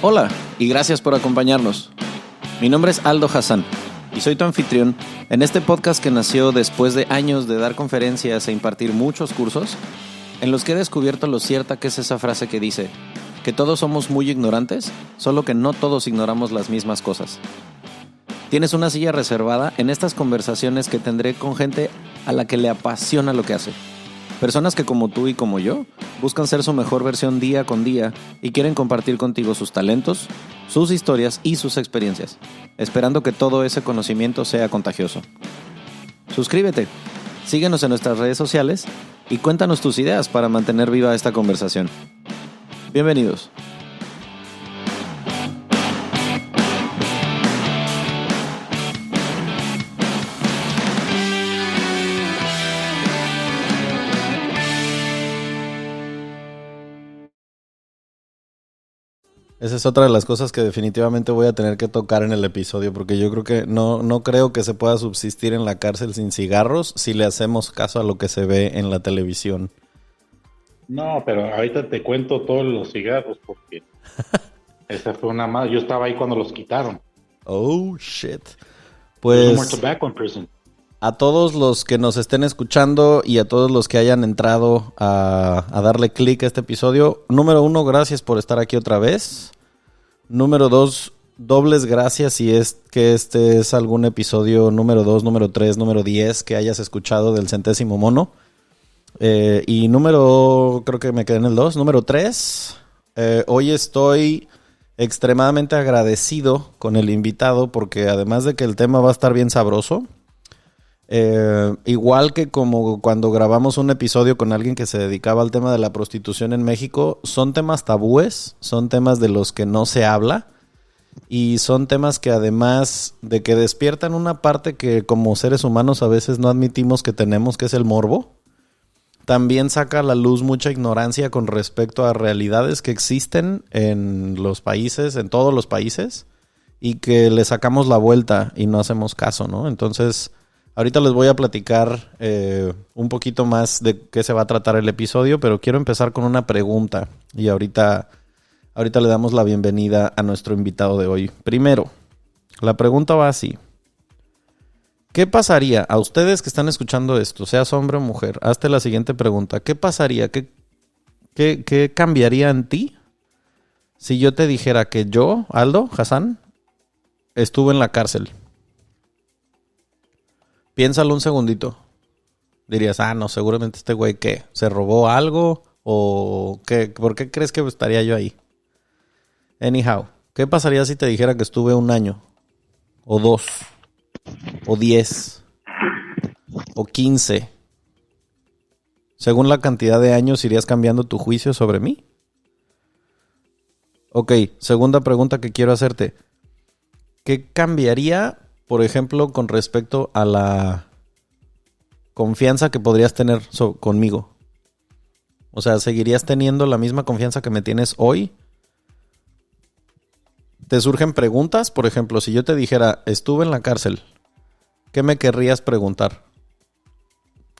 Hola y gracias por acompañarnos. Mi nombre es Aldo Hassan y soy tu anfitrión en este podcast que nació después de años de dar conferencias e impartir muchos cursos en los que he descubierto lo cierta que es esa frase que dice que todos somos muy ignorantes, solo que no todos ignoramos las mismas cosas. Tienes una silla reservada en estas conversaciones que tendré con gente a la que le apasiona lo que hace. Personas que como tú y como yo buscan ser su mejor versión día con día y quieren compartir contigo sus talentos, sus historias y sus experiencias, esperando que todo ese conocimiento sea contagioso. Suscríbete, síguenos en nuestras redes sociales y cuéntanos tus ideas para mantener viva esta conversación. Bienvenidos. Esa es otra de las cosas que definitivamente voy a tener que tocar en el episodio, porque yo creo que no creo que se pueda subsistir en la cárcel sin cigarros si le hacemos caso a lo que se ve en la televisión. No, pero ahorita te cuento todos los cigarros porque esa fue una más. Yo estaba ahí cuando los quitaron. Oh, shit. There's no more Pues tobacco in prison. a todos los que nos estén escuchando y a todos los que hayan entrado a darle clic a este episodio, número 1, gracias por estar aquí otra vez. Número 2, dobles gracias si es que este es algún episodio número 2, número 3, número 10 que hayas escuchado del Centésimo Mono. Y creo que me quedé en el 2, número 3. Hoy estoy extremadamente agradecido con el invitado porque además de que el tema va a estar bien sabroso, igual que como cuando grabamos un episodio con alguien que se dedicaba al tema de la prostitución en México, son temas tabúes, son temas de los que no se habla y son temas que además de que despiertan una parte que como seres humanos a veces no admitimos que tenemos, que es el morbo, también saca a la luz mucha ignorancia con respecto a realidades que existen en los países, en todos los países, y que le sacamos la vuelta y no hacemos caso, ¿no? Entonces, ahorita les voy a platicar un poquito más de qué se va a tratar el episodio, pero quiero empezar con una pregunta y ahorita le damos la bienvenida a nuestro invitado de hoy. Primero, la pregunta va así. ¿Qué pasaría a ustedes que están escuchando esto, seas hombre o mujer? Hazte la siguiente pregunta. ¿Qué pasaría? ¿Qué cambiaría en ti si yo te dijera que yo, Aldo Hassan, estuve en la cárcel? Piénsalo un segundito. Dirías, no, seguramente este güey, ¿qué? ¿Se robó algo? ¿O qué? ¿Por qué crees que estaría yo ahí? Anyhow, ¿qué pasaría si te dijera que estuve 1 año? ¿O 2? ¿O 10? ¿O 15? Según la cantidad de años, ¿irías cambiando tu juicio sobre mí? Ok, segunda pregunta que quiero hacerte. ¿Qué cambiaría, por ejemplo, con respecto a la confianza que podrías tener conmigo? O sea, ¿seguirías teniendo la misma confianza que me tienes hoy? ¿Te surgen preguntas? Por ejemplo, si yo te dijera, estuve en la cárcel, ¿qué me querrías preguntar?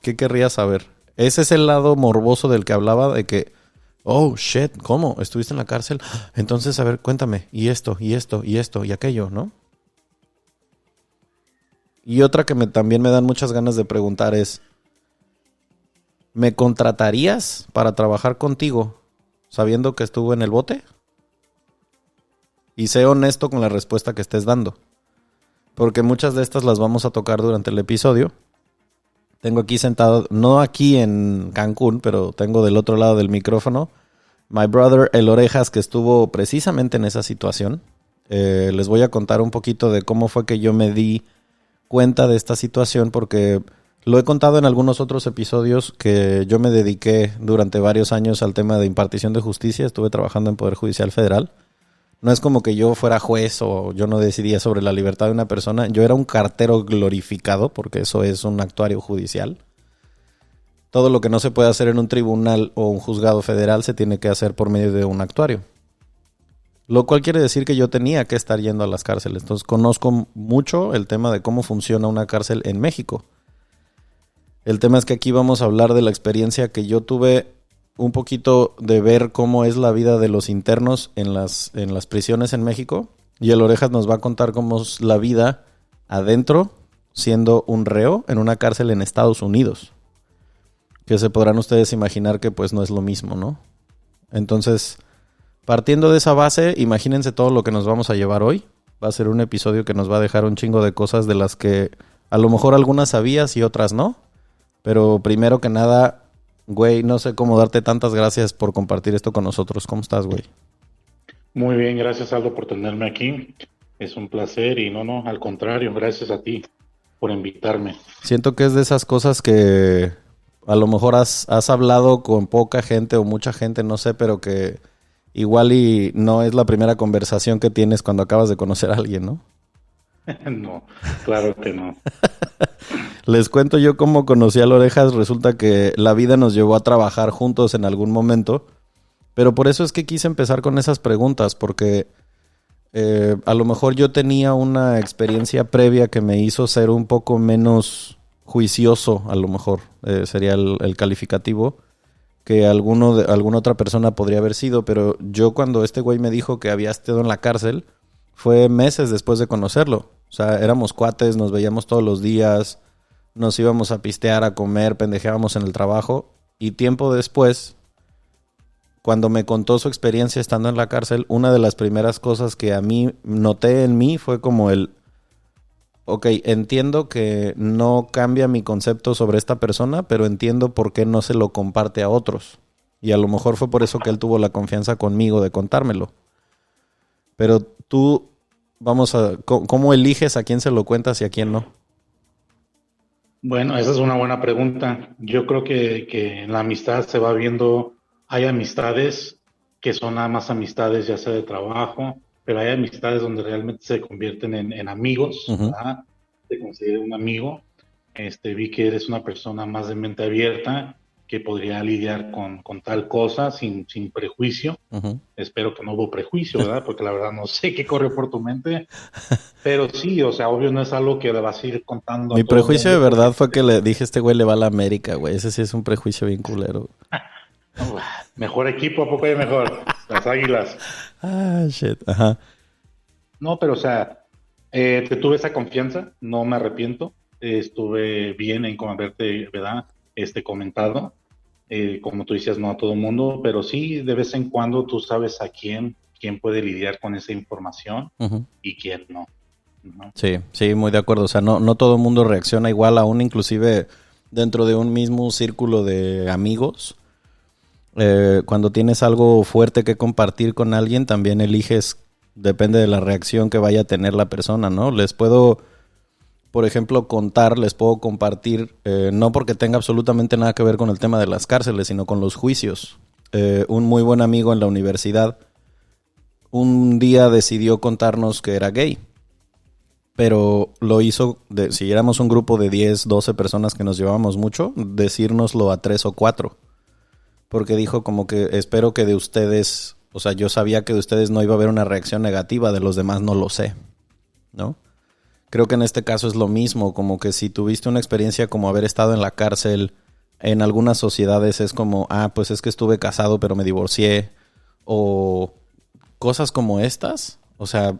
¿Qué querrías saber? Ese es el lado morboso del que hablaba, de que, oh, shit, ¿cómo? ¿Estuviste en la cárcel? Entonces, a ver, cuéntame, y esto, y esto, y esto, y aquello, ¿no? Y otra que también me dan muchas ganas de preguntar es, ¿me contratarías para trabajar contigo sabiendo que estuve en el bote? Y sé honesto con la respuesta que estés dando, porque muchas de estas las vamos a tocar durante el episodio. Tengo aquí sentado, no aquí en Cancún, pero tengo del otro lado del micrófono, my brother El Orejas, que estuvo precisamente en esa situación. Les voy a contar un poquito de cómo fue que yo me di cuenta de esta situación, porque lo he contado en algunos otros episodios que yo me dediqué durante varios años al tema de impartición de justicia. Estuve trabajando en Poder Judicial Federal. No es como que yo fuera juez o yo no decidía sobre la libertad de una persona. Yo era un cartero glorificado, porque eso es un actuario judicial. Todo lo que no se puede hacer en un tribunal o un juzgado federal se tiene que hacer por medio de un actuario. Lo cual quiere decir que yo tenía que estar yendo a las cárceles. Entonces conozco mucho el tema de cómo funciona una cárcel en México. El tema es que aquí vamos a hablar de la experiencia que yo tuve un poquito de ver cómo es la vida de los internos en las prisiones en México. Y el Orejas nos va a contar cómo es la vida adentro, siendo un reo en una cárcel en Estados Unidos. Que se podrán ustedes imaginar que pues no es lo mismo, ¿no? Entonces, partiendo de esa base, imagínense todo lo que nos vamos a llevar hoy. Va a ser un episodio que nos va a dejar un chingo de cosas de las que a lo mejor algunas sabías y otras no. Pero primero que nada, güey, no sé cómo darte tantas gracias por compartir esto con nosotros. ¿Cómo estás, güey? Muy bien, gracias Aldo por tenerme aquí. Es un placer y no, al contrario, gracias a ti por invitarme. Siento que es de esas cosas que a lo mejor has hablado con poca gente o mucha gente, no sé, pero que igual y no es la primera conversación que tienes cuando acabas de conocer a alguien, ¿no? No, claro que no. Les cuento yo cómo conocí a Orejas. Resulta que la vida nos llevó a trabajar juntos en algún momento, pero por eso es que quise empezar con esas preguntas, porque a lo mejor yo tenía una experiencia previa que me hizo ser un poco menos juicioso, a lo mejor sería el calificativo, que alguna otra persona podría haber sido, pero yo cuando este güey me dijo que había estado en la cárcel, fue meses después de conocerlo. O sea, éramos cuates, nos veíamos todos los días, nos íbamos a pistear, a comer, pendejeábamos en el trabajo, y tiempo después, cuando me contó su experiencia estando en la cárcel, una de las primeras cosas que a mí noté en mí fue como ok, entiendo que no cambia mi concepto sobre esta persona, pero entiendo por qué no se lo comparte a otros. Y a lo mejor fue por eso que él tuvo la confianza conmigo de contármelo. Pero tú, ¿cómo eliges a quién se lo cuentas y a quién no? Bueno, esa es una buena pregunta. Yo creo que en la amistad se va viendo, hay amistades que son nada más amistades, ya sea de trabajo, pero hay amistades donde realmente se convierten en amigos, Uh-huh. ¿verdad? Te considero un amigo. Vi que eres una persona más de mente abierta, que podría lidiar con tal cosa sin prejuicio. Uh-huh. Espero que no hubo prejuicio, ¿verdad? Porque la verdad no sé qué corre por tu mente. Pero sí, o sea, obvio no es algo que le vas a ir contando Mi a todo el prejuicio de mundo verdad porque fue que le dije, este güey le va a la América, güey. Ese sí es un prejuicio bien culero. mejor equipo, ¿a poco hay mejor? Las Águilas. Ah, shit. Ajá. No, pero o sea, te tuve esa confianza, no me arrepiento. Estuve bien en haberte, ¿verdad? Comentado. Como tú decías, no a todo el mundo, pero sí, de vez en cuando tú sabes a quién puede lidiar con esa información Uh-huh. y quién no. ¿No? Sí, sí, muy de acuerdo. O sea, no todo el mundo reacciona igual, aún inclusive dentro de un mismo círculo de amigos. Cuando tienes algo fuerte que compartir con alguien, también eliges, depende de la reacción que vaya a tener la persona, ¿no? Les puedo, por ejemplo, les puedo compartir, no porque tenga absolutamente nada que ver con el tema de las cárceles, sino con los juicios. Un muy buen amigo en la universidad un día decidió contarnos que era gay. Pero lo hizo, si éramos un grupo de 10, 12 personas que nos llevábamos mucho, decírnoslo a 3 o 4. Porque dijo como que espero que de ustedes, o sea, yo sabía que de ustedes no iba a haber una reacción negativa, de los demás no lo sé, ¿no? Creo que en este caso es lo mismo, como que si tuviste una experiencia como haber estado en la cárcel, en algunas sociedades es como, pues es que estuve casado pero me divorcié, o cosas como estas, o sea,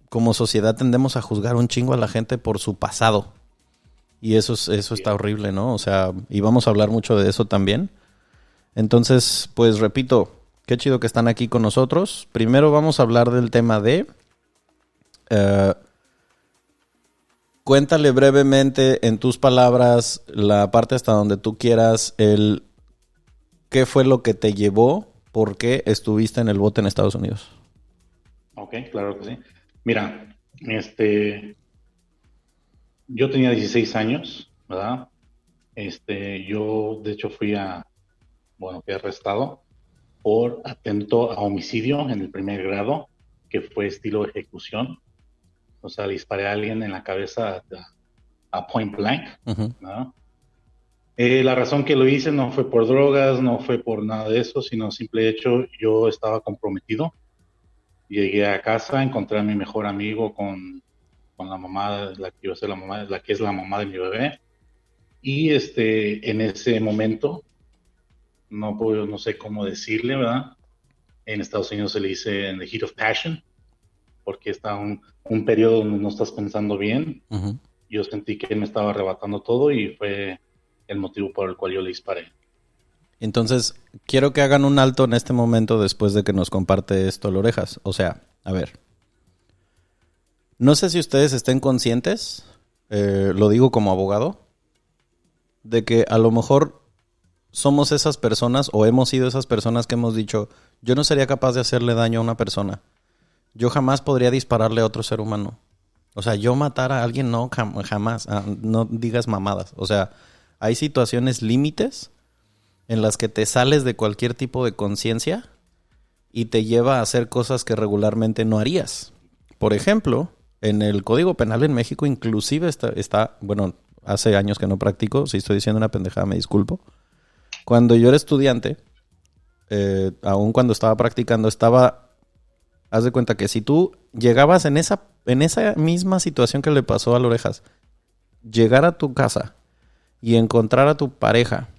como sociedad tendemos a juzgar un chingo a la gente por su pasado. Y eso está horrible, ¿no? O sea, y vamos a hablar mucho de eso también. Entonces, pues repito, qué chido que están aquí con nosotros. Primero vamos a hablar del tema de... cuéntale brevemente, en tus palabras, la parte hasta donde tú quieras, qué fue lo que te llevó, por qué estuviste en el bote en Estados Unidos. Ok, claro que sí. Mira, yo tenía 16 años, ¿verdad? Yo de hecho fui arrestado por atento a homicidio en el primer grado, que fue estilo ejecución. O sea, le disparé a alguien en la cabeza a point blank, Uh-huh. ¿verdad? La razón que lo hice no fue por drogas, no fue por nada de eso, sino simple hecho, yo estaba comprometido. Llegué a casa, encontré a mi mejor amigo con la mamá, la que iba a ser la mamá, la que es la mamá de mi bebé. Y en ese momento no sé cómo decirle, ¿verdad? En Estados Unidos se le dice en the heat of passion, porque está un periodo donde no estás pensando bien. Uh-huh. Yo sentí que él me estaba arrebatando todo y fue el motivo por el cual yo le disparé. Entonces, quiero que hagan un alto en este momento después de que nos comparte esto el Orejas. O sea, a ver. No sé si ustedes estén conscientes, lo digo como abogado, de que a lo mejor somos esas personas o hemos sido esas personas que hemos dicho, yo no sería capaz de hacerle daño a una persona. Yo jamás podría dispararle a otro ser humano. O sea, yo matar a alguien no, jamás. No digas mamadas. O sea, hay situaciones límites en las que te sales de cualquier tipo de conciencia y te lleva a hacer cosas que regularmente no harías. Por ejemplo, en el Código Penal en México inclusive está bueno, hace años que no practico, si estoy diciendo una pendejada me disculpo. Cuando yo era estudiante, aún cuando estaba practicando, haz de cuenta que si tú llegabas en esa misma situación que le pasó a Orejas, llegar a tu casa y encontrar a tu pareja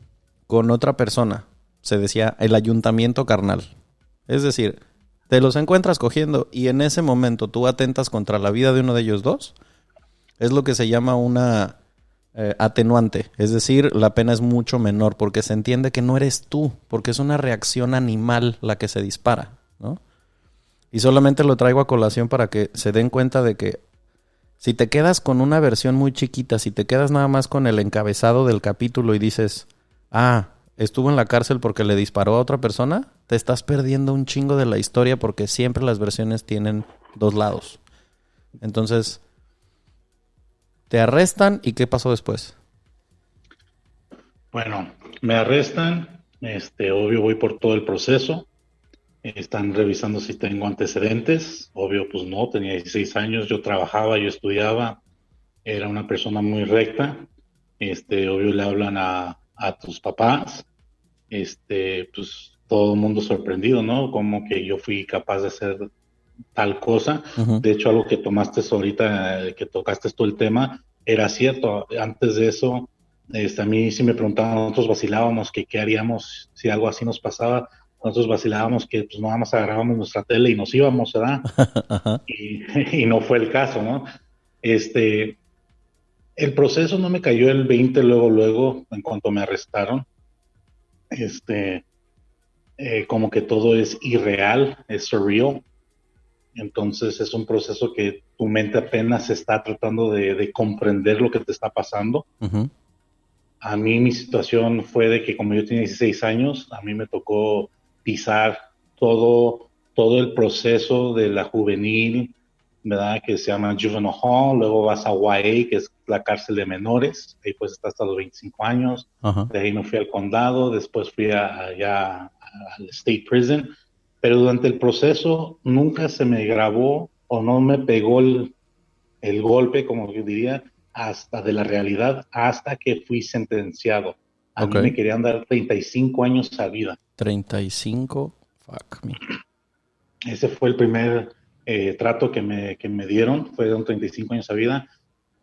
con otra persona, se decía el ayuntamiento carnal. Es decir, te los encuentras cogiendo y en ese momento tú atentas contra la vida de uno de ellos dos, es lo que se llama una atenuante. Es decir, la pena es mucho menor porque se entiende que no eres tú, porque es una reacción animal la que se dispara, ¿no? Y solamente lo traigo a colación para que se den cuenta de que si te quedas con una versión muy chiquita, si te quedas nada más con el encabezado del capítulo y dices, estuvo en la cárcel porque le disparó a otra persona, te estás perdiendo un chingo de la historia porque siempre las versiones tienen dos lados. Entonces, te arrestan y ¿qué pasó después? Bueno, me arrestan, obvio voy por todo el proceso. Están revisando si tengo antecedentes. Obvio, pues no, tenía 16 años, yo trabajaba, yo estudiaba, era una persona muy recta. Obvio le hablan a tus papás. Pues todo el mundo sorprendido, ¿no? Como que yo fui capaz de hacer tal cosa. Uh-huh. De hecho, algo que tomaste ahorita, que tocaste tú el tema, era cierto. Antes de eso, a mí sí me preguntaban, nosotros vacilábamos que qué haríamos si algo así nos pasaba. Nosotros vacilábamos que pues nada más agarrábamos nuestra tele y nos íbamos, ¿verdad? Ajá. Y no fue el caso, ¿no? El proceso no me cayó el 20 luego, en cuanto me arrestaron. Como que todo es irreal, es surreal. Entonces es un proceso que tu mente apenas está tratando de comprender lo que te está pasando. Uh-huh. A mí mi situación fue de que como yo tenía 16 años, a mí me tocó pisar todo el proceso de la juvenil, ¿verdad? Que se llama Juvenile Hall, luego vas a YA, que es la cárcel de menores, ahí pues está hasta los 25 años, Uh-huh. de ahí me fui al condado, después fui allá al State Prison, pero durante el proceso nunca se me grabó o no me pegó el golpe, como yo diría, hasta de la realidad, hasta que fui sentenciado. A mí me querían dar 35 años a vida. 35, fuck me. Ese fue el primer trato que me dieron, fueron 35 años a vida.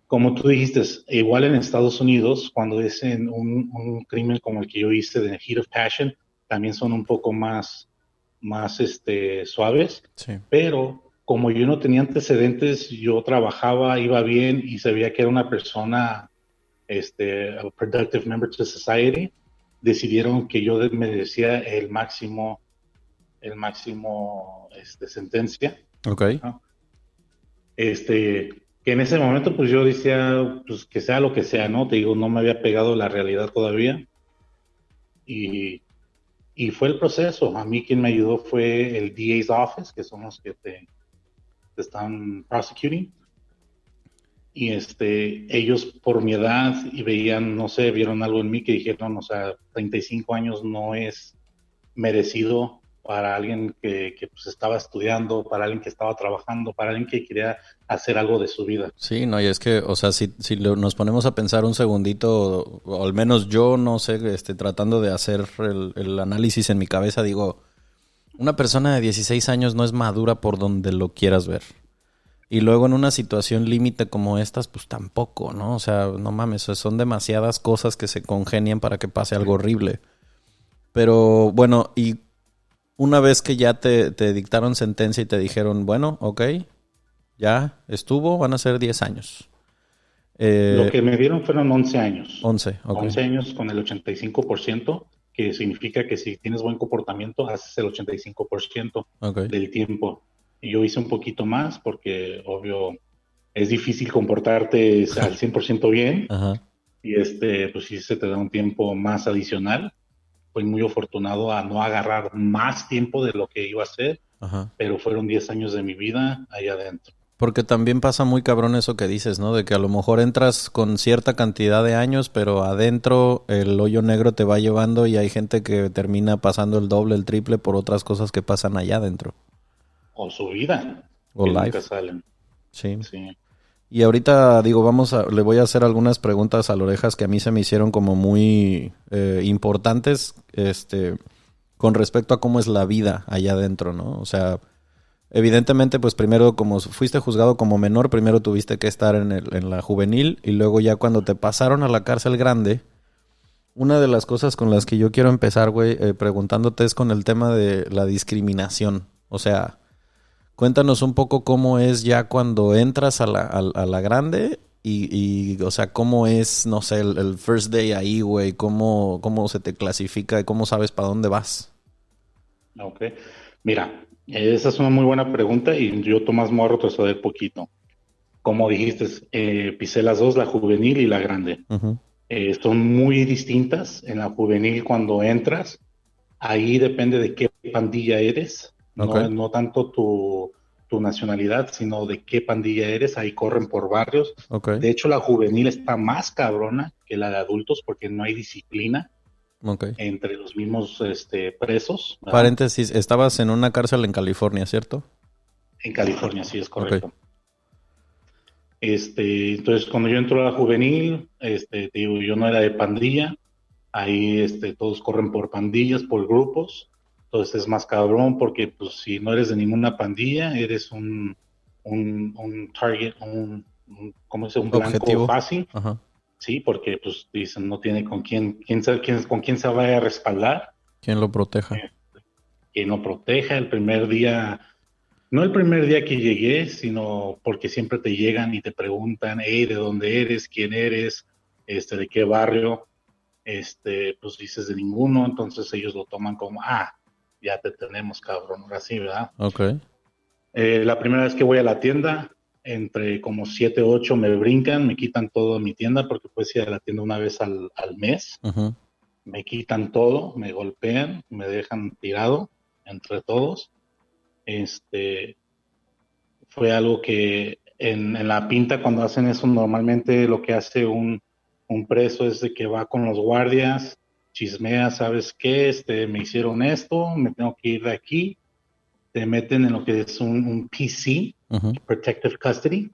Como tú dijiste, igual en Estados Unidos, cuando es en un crimen como el que yo hice de Heat of Passion, también son un poco más suaves, Sí. pero como yo no tenía antecedentes, yo trabajaba, iba bien y se veía que era una persona, a productive member to society, decidieron que yo merecía el máximo sentencia. Okay. ¿No? Que en ese momento pues yo decía, pues que sea lo que sea, ¿no? Te digo, no me había pegado la realidad todavía. Y fue el proceso. A mí quien me ayudó fue el DA's office, que son los que te están prosecuting. Y ellos por mi edad y veían, no sé, vieron algo en mí que dijeron, o sea, 35 años no es merecido para alguien que pues estaba estudiando, para alguien que estaba trabajando, para alguien que quería hacer algo de su vida. Sí, no, y es que, o sea, si nos ponemos a pensar un segundito, o al menos yo, no sé, tratando de hacer el análisis en mi cabeza, digo, una persona de 16 años no es madura por donde lo quieras ver. Y luego en una situación límite como estas, pues tampoco, ¿no? O sea, no mames, son demasiadas cosas que se congenian para que pase algo horrible. Pero bueno, y una vez que ya te dictaron sentencia y te dijeron, bueno, ok, ya estuvo, van a ser 10 años. Lo que me dieron fueron 11 años. 11, ok. 11 años con el 85%, que significa que si tienes buen comportamiento, haces el 85% Okay. del tiempo. Y yo hice un poquito más porque, obvio, es difícil comportarte al 100% bien. Ajá. Y pues sí se te da un tiempo más adicional. Fui muy afortunado a no agarrar más tiempo de lo que iba a hacer, Ajá. pero fueron 10 años de mi vida ahí adentro. Porque también pasa muy cabrón eso que dices, ¿no? De que a lo mejor entras con cierta cantidad de años, pero adentro el hoyo negro te va llevando y hay gente que termina pasando el doble, el triple por otras cosas que pasan allá adentro. O su vida, O que life. nunca salen. Sí. Sí. Y ahorita, digo, le voy a hacer algunas preguntas a Orejas que a mí se me hicieron como muy importantes, con respecto a cómo es la vida allá adentro, ¿no? O sea, evidentemente, pues primero, como fuiste juzgado como menor, primero tuviste que estar en la juvenil y luego ya cuando te pasaron a la cárcel grande, una de las cosas con las que yo quiero empezar, güey, preguntándote es con el tema de la discriminación. O sea, cuéntanos un poco cómo es ya cuando entras a la grande o sea, cómo es, no sé, el first day ahí, güey, cómo se te clasifica y cómo sabes para dónde vas. Ok. Mira, esa es una muy buena pregunta y yo, Tomás, me voy a retroceder poquito. Como dijiste, pisé las dos, la juvenil y la grande. Uh-huh. Son muy distintas. En la juvenil, cuando entras, ahí depende de qué pandilla eres, Okay. no tanto tu nacionalidad, sino de qué pandilla eres. Ahí corren por barrios. Okay. De hecho, la juvenil está más cabrona que la de adultos porque no hay disciplina Okay. entre los mismos presos, ¿verdad? Paréntesis, estabas en una cárcel en California, ¿cierto? En California, sí, es correcto. Okay. Entonces, cuando yo entro a la juvenil, te digo, yo no era de pandilla. Ahí todos corren por pandillas, por grupos. Entonces es más cabrón porque pues si no eres de ninguna pandilla, eres un target, ¿cómo se dice? Un blanco Objetivo. fácil. Ajá. Sí, porque pues dicen no tiene con con quién se vaya a respaldar. ¿Quién lo proteja? Que no proteja el primer día. No el primer día que llegué, sino porque siempre te llegan y te preguntan, hey, ¿de dónde eres? ¿Quién eres? ¿De qué barrio? Pues dices de ninguno, entonces ellos lo toman como, ya te tenemos, cabrón, ahora sí, ¿verdad? Okay. La primera vez que voy a la tienda, entre como 7 o 8 me brincan, me quitan todo de mi tienda, porque puedes ir a la tienda una vez al mes, Uh-huh. me quitan todo, me golpean, me dejan tirado entre todos. Fue algo que en la pinta cuando hacen eso, normalmente lo que hace un preso es de que va con los guardias, chismea, ¿sabes qué? Me hicieron esto, me tengo que ir de aquí. Te meten en lo que es un PC, Uh-huh. Protective Custody,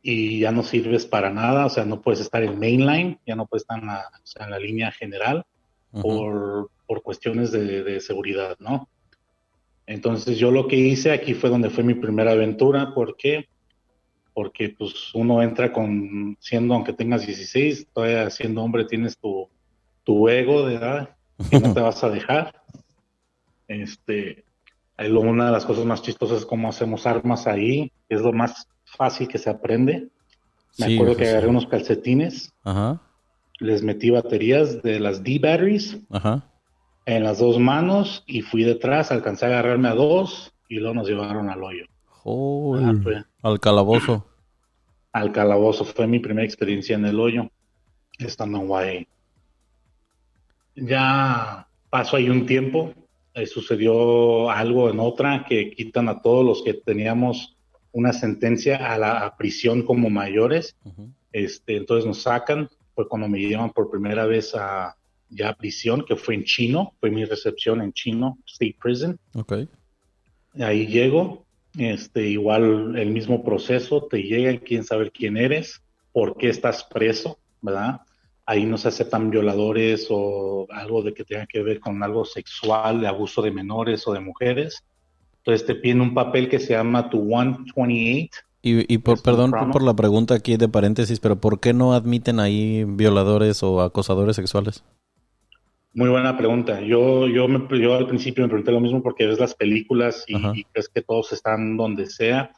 y ya no sirves para nada, o sea, no puedes estar en mainline, ya no puedes estar en la línea general Uh-huh. por cuestiones de seguridad, ¿no? Entonces yo lo que hice aquí fue donde fue mi primera aventura. ¿Por qué? Porque pues uno entra aunque tengas 16, todavía siendo hombre tienes tu ego de edad, que no te vas a dejar. Una de las cosas más chistosas es cómo hacemos armas ahí, es lo más fácil que se aprende. Me Sí, acuerdo que sí. agarré unos calcetines, Ajá. les metí baterías de las D-batteries Ajá. en las dos manos y fui detrás, alcancé a agarrarme a dos y luego nos llevaron al hoyo. Fue Al calabozo. al calabozo. Fue mi primera experiencia en el hoyo, estando en YA. Ya pasó ahí un tiempo, sucedió algo en otra que quitan a todos los que teníamos una sentencia a la prisión como mayores. Uh-huh. Entonces nos sacan. Fue cuando me llevan por primera vez a prisión, que fue en Chino. Fue mi recepción en Chino State Prison. Okay. Ahí llego, igual el mismo proceso, te llegan, quieren saber quién eres, por qué estás preso, ¿verdad? Ahí no se aceptan violadores o algo de que tenga que ver con algo sexual, de abuso de menores o de mujeres. Entonces te piden un papel que se llama tu 128. Perdón por la pregunta aquí de paréntesis, pero ¿por qué no admiten ahí violadores o acosadores sexuales? Muy buena pregunta. Yo al principio me pregunté lo mismo porque ves las películas Ajá, y crees que todos están donde sea.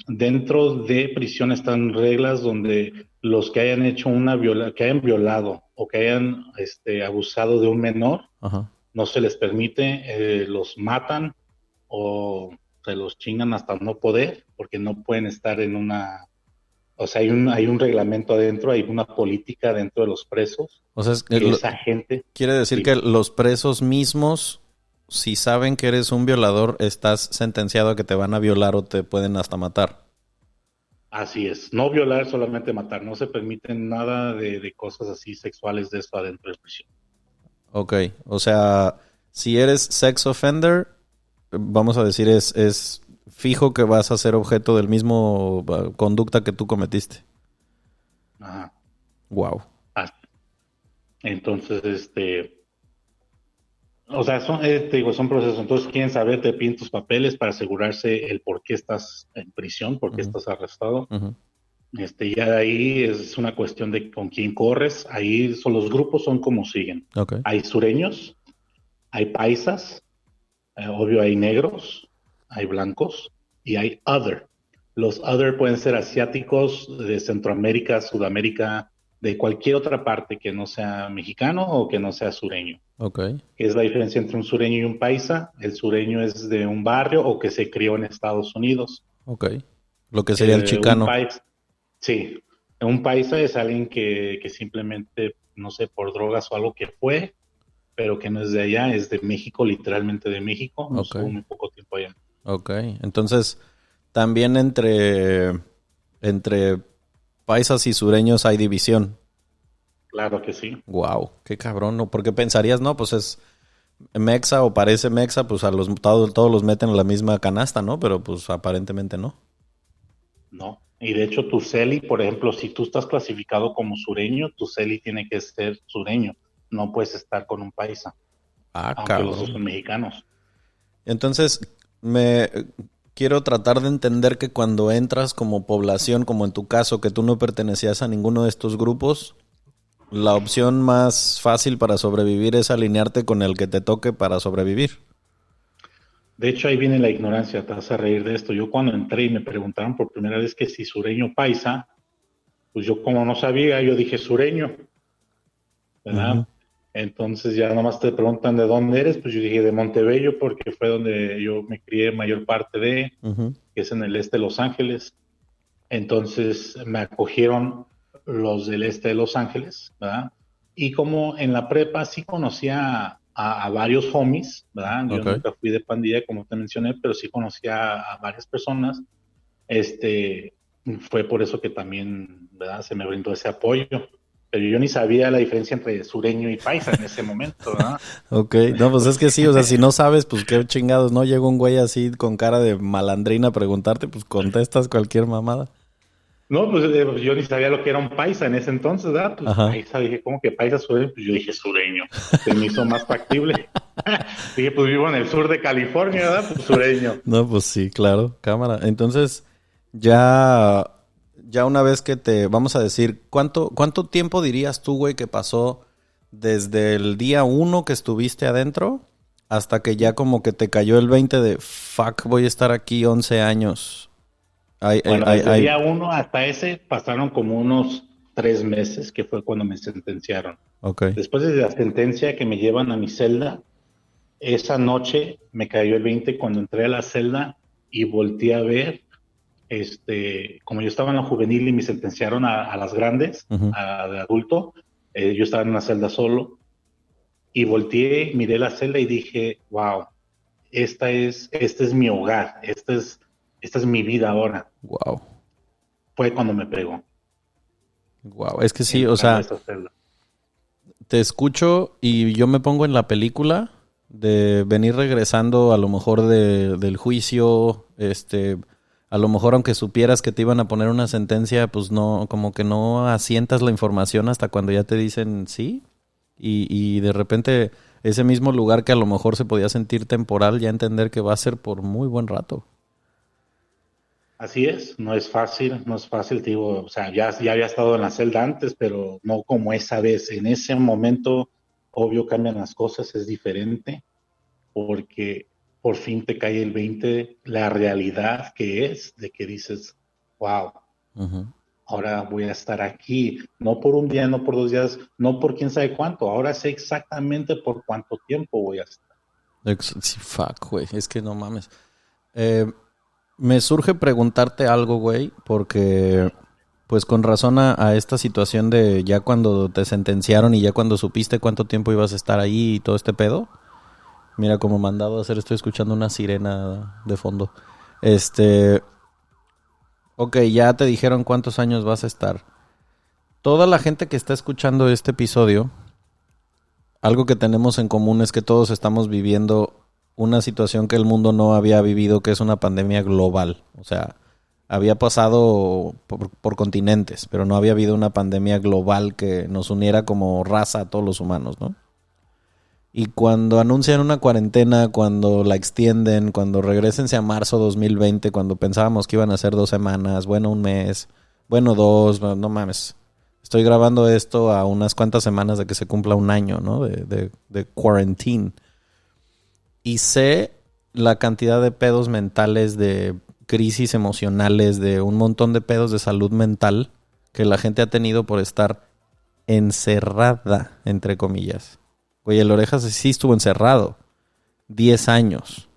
Dentro de prisión están reglas donde los que hayan hecho que hayan violado o que hayan abusado de un menor, ajá. no se les permite, los matan o se los chingan hasta no poder, porque no pueden estar en una, o sea, hay un reglamento adentro, hay una política dentro de los presos, O sea, que esa gente, quiere decir que dime, los presos mismos, si saben que eres un violador, estás sentenciado a que te van a violar o te pueden hasta matar. así es, no violar, solamente matar, no se permiten nada de cosas así sexuales de esto adentro de prisión. Ok, o sea, si eres sex offender, vamos a decir, es fijo que vas a ser objeto del mismo conducta que tú cometiste. Ajá, Wow. así. Entonces, o sea, te digo, son procesos. Entonces quieren saber, te piden tus papeles para asegurarse el por qué estás en prisión, por qué Ujú, estás arrestado. ujú. Ya de ahí es una cuestión de con quién corres. Ahí son los grupos son como siguen. Ok, Hay sureños, hay paisas, obvio hay negros, hay blancos y hay other. Los other pueden ser asiáticos de Centroamérica, Sudamérica, de cualquier otra parte que no sea mexicano o que no sea sureño. ok, ¿Qué es la diferencia entre un sureño y un paisa? El sureño es de un barrio o que se crió en Estados Unidos. ok. Lo que sería el Un chicano. país, sí, un paisa es alguien que simplemente, no sé, por drogas o algo que fue, pero que no es de allá, es de México, literalmente de México, no Ok, estuvo muy poco tiempo allá. ok. Entonces, también entre paisas y sureños hay división. Claro que sí. Wow, qué cabrón, ¿no? Porque pensarías, no, pues es mexa o parece mexa, pues a todos los meten en la misma canasta, ¿no? Pero pues aparentemente no. No. Y de hecho, tu CELI, por ejemplo, si tú estás clasificado como sureño, tu CELI tiene que ser sureño. No puedes estar con un paisa, Ah, aunque los dos cabrón. son mexicanos. Entonces, me quiero tratar de entender que cuando entras como población, como en tu caso, que tú no pertenecías a ninguno de estos grupos, la opción más fácil para sobrevivir es alinearte con el que te toque para sobrevivir. De hecho, ahí viene la ignorancia, te vas a reír de esto. Yo cuando entré y me preguntaron por primera vez que si sureño paisa, pues yo como no sabía, yo dije sureño, Ujú, ¿verdad? Entonces ya nomás te preguntan de dónde eres, pues yo dije de Montebello porque fue donde yo me crié mayor parte ujú. que es en el este de Los Ángeles. Entonces me acogieron los del este de Los Ángeles, ¿verdad? Y como en la prepa sí conocía a varios homies, ¿verdad? Yo Ok. nunca fui de pandilla, como te mencioné, pero sí conocía a varias personas. Este, Fue por eso que también, ¿verdad? Se me brindó ese apoyo. Pero yo ni sabía la diferencia entre sureño y paisa en ese momento, ¿verdad? Ok, no, pues es que sí, o sea, si no sabes, pues qué chingados, ¿no? Llega un güey así con cara de malandrina a preguntarte, pues contestas cualquier mamada. No, pues yo ni sabía lo que era un paisa en ese entonces, ¿verdad? Pues Ajá. paisa, dije, ¿cómo que paisa sureño? Pues yo dije sureño. Se me hizo más factible. Dije, pues vivo en el sur de California, ¿verdad? Pues sureño. No, pues sí, claro, cámara. Entonces, ya, ya una vez que vamos a decir, ¿cuánto tiempo dirías tú, güey, que pasó desde el día uno que estuviste adentro hasta que ya como que te cayó el 20 de, fuck, voy a estar aquí 11 años? Bueno, desde el día uno hasta ese pasaron como unos 3 meses, que fue cuando me sentenciaron. Ok, Después de la sentencia que me llevan a mi celda, esa noche me cayó el 20 cuando entré a la celda y volteé a ver, como yo estaba en la juvenil y me sentenciaron a las grandes, ujú, de adulto, yo estaba en una celda solo y volteé, miré la celda y dije, wow, este es mi hogar, esta es mi vida ahora. wow, Fue cuando me pegó wow. Es que sí, o entrando a sea, esa celda. te escucho y yo me pongo en la película de venir regresando a lo mejor del juicio, a lo mejor aunque supieras que te iban a poner una sentencia, pues no, como que no asientas la información hasta cuando ya te dicen sí, y de repente ese mismo lugar que a lo mejor se podía sentir temporal, ya entender que va a ser por muy buen rato. Así es, no es fácil, no es fácil, te digo, o sea, ya había estado en la celda antes, pero no como esa vez. En ese momento obvio cambian las cosas, es diferente, porque por fin te cae el 20, la realidad que es, de que dices, wow, ahora voy a estar aquí, no por un día, no por 2 días, no por quién sabe cuánto, ahora sé exactamente por cuánto tiempo voy a estar. Sí, fuck, güey, es que no mames. Me surge preguntarte algo, güey, porque pues con razón a esta situación de ya cuando te sentenciaron y ya cuando supiste cuánto tiempo ibas a estar ahí y todo este pedo. Mira, como mandado a hacer, estoy escuchando una sirena de fondo. Ok, ya te dijeron cuántos años vas a estar. Toda la gente que está escuchando este episodio, algo que tenemos en común es que todos estamos viviendo una situación que el mundo no había vivido, que es una pandemia global. O sea, había pasado por continentes, pero no había habido una pandemia global que nos uniera como raza a todos los humanos, ¿no? Y cuando anuncian una cuarentena, cuando la extienden, cuando regresense a marzo 2020, cuando pensábamos que iban a ser 2 semanas, bueno, un mes, bueno, 2, no mames. Estoy grabando esto a unas cuantas semanas de que se cumpla un año, ¿no? De quarantine. Y sé la cantidad de pedos mentales, de crisis emocionales, de un montón de pedos de salud mental que la gente ha tenido por estar encerrada, entre comillas. Güey, el Orejas sí estuvo encerrado 10 años.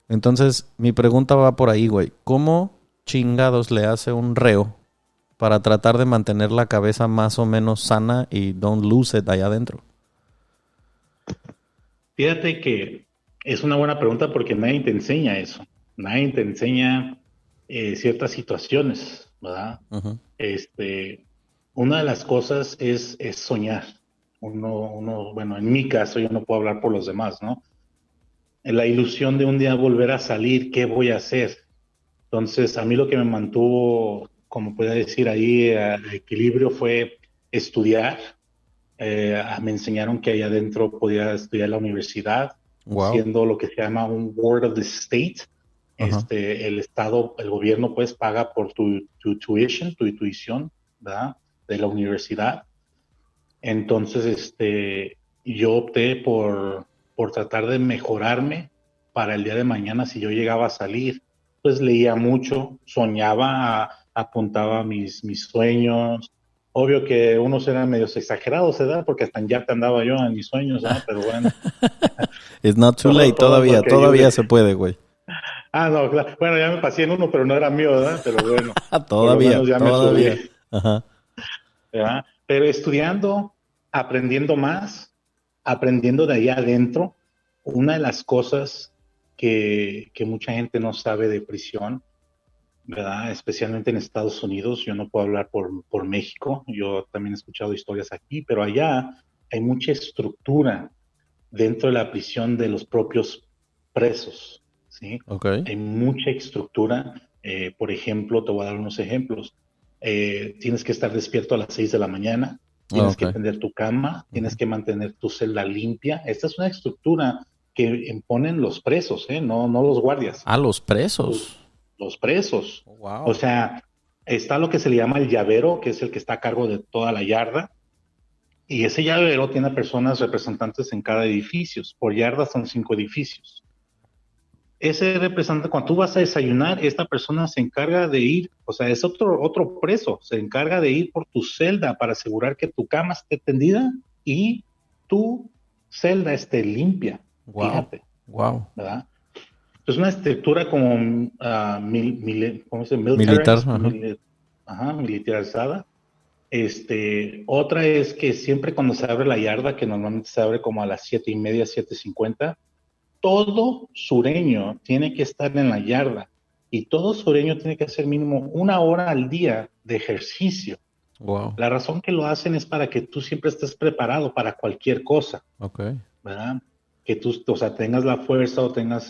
Entonces, mi pregunta va por ahí, güey. ¿Cómo chingados le hace un reo para tratar de mantener la cabeza más o menos sana y don't lose it allá adentro? Fíjate que es una buena pregunta porque nadie te enseña eso. Nadie te enseña ciertas situaciones, ¿verdad? Uh-huh. Una de las cosas es soñar. Bueno, en mi caso, yo no puedo hablar por los demás, ¿no? La ilusión de un día volver a salir, ¿qué voy a hacer? Entonces, a mí lo que me mantuvo, como puedo decir ahí, a equilibrio fue estudiar. Me enseñaron que ahí adentro podía estudiar en la universidad, Wow. siendo lo que se llama un ward of the state. Uh-huh. El Estado, el gobierno, pues, paga por tu tuition, tu tuición, ¿verdad? De la universidad. Entonces, yo opté por tratar de mejorarme para el día de mañana si yo llegaba a salir. Pues leía mucho, soñaba, apuntaba mis sueños. Obvio que unos eran medios exagerados, ¿verdad? Porque hasta en yate andaba yo en mis sueños, ¿verdad? Pero bueno. It's not too late, todavía se puede, güey. No, claro. Bueno, ya me pasé en uno, pero no era mío, ¿verdad? Pero bueno. Todavía, por lo menos ya todavía. me subí. Ajá. ¿Verdad? Pero estudiando, aprendiendo más, aprendiendo de allá adentro, una de las cosas que mucha gente no sabe de prisión, ¿verdad? Especialmente en Estados Unidos, yo no puedo hablar por México, yo también he escuchado historias aquí, pero allá hay mucha estructura dentro de la prisión de los propios presos, ¿sí? Okay. Hay mucha estructura, por ejemplo, te voy a dar unos ejemplos. Tienes que estar despierto a las 6 de la mañana, tienes que tender tu cama, tienes que mantener tu celda limpia. Esta es una estructura que imponen los presos, no los guardias. Los presos. Los presos. Oh, wow. O sea, está lo que se le llama el llavero, que es el que está a cargo de toda la yarda. Y ese llavero tiene personas representantes en cada edificio. Por yarda son 5 edificios. Ese representante, cuando tú vas a desayunar, esta persona se encarga de ir, o sea, es otro preso, se encarga de ir por tu celda para asegurar que tu cama esté tendida y tu celda esté limpia. Wow. Fíjate. Wow. ¿Verdad? Es una estructura como ¿cómo se dice? Militar. Militarizada. Otra es que siempre cuando se abre la yarda, que normalmente se abre como a las 7:30, 7:50, todo sureño tiene que estar en la yarda y todo sureño tiene que hacer mínimo 1 hora al día de ejercicio. Wow. La razón que lo hacen es para que tú siempre estés preparado para cualquier cosa. Okay. ¿Verdad? Que tú, o sea, tengas la fuerza o tengas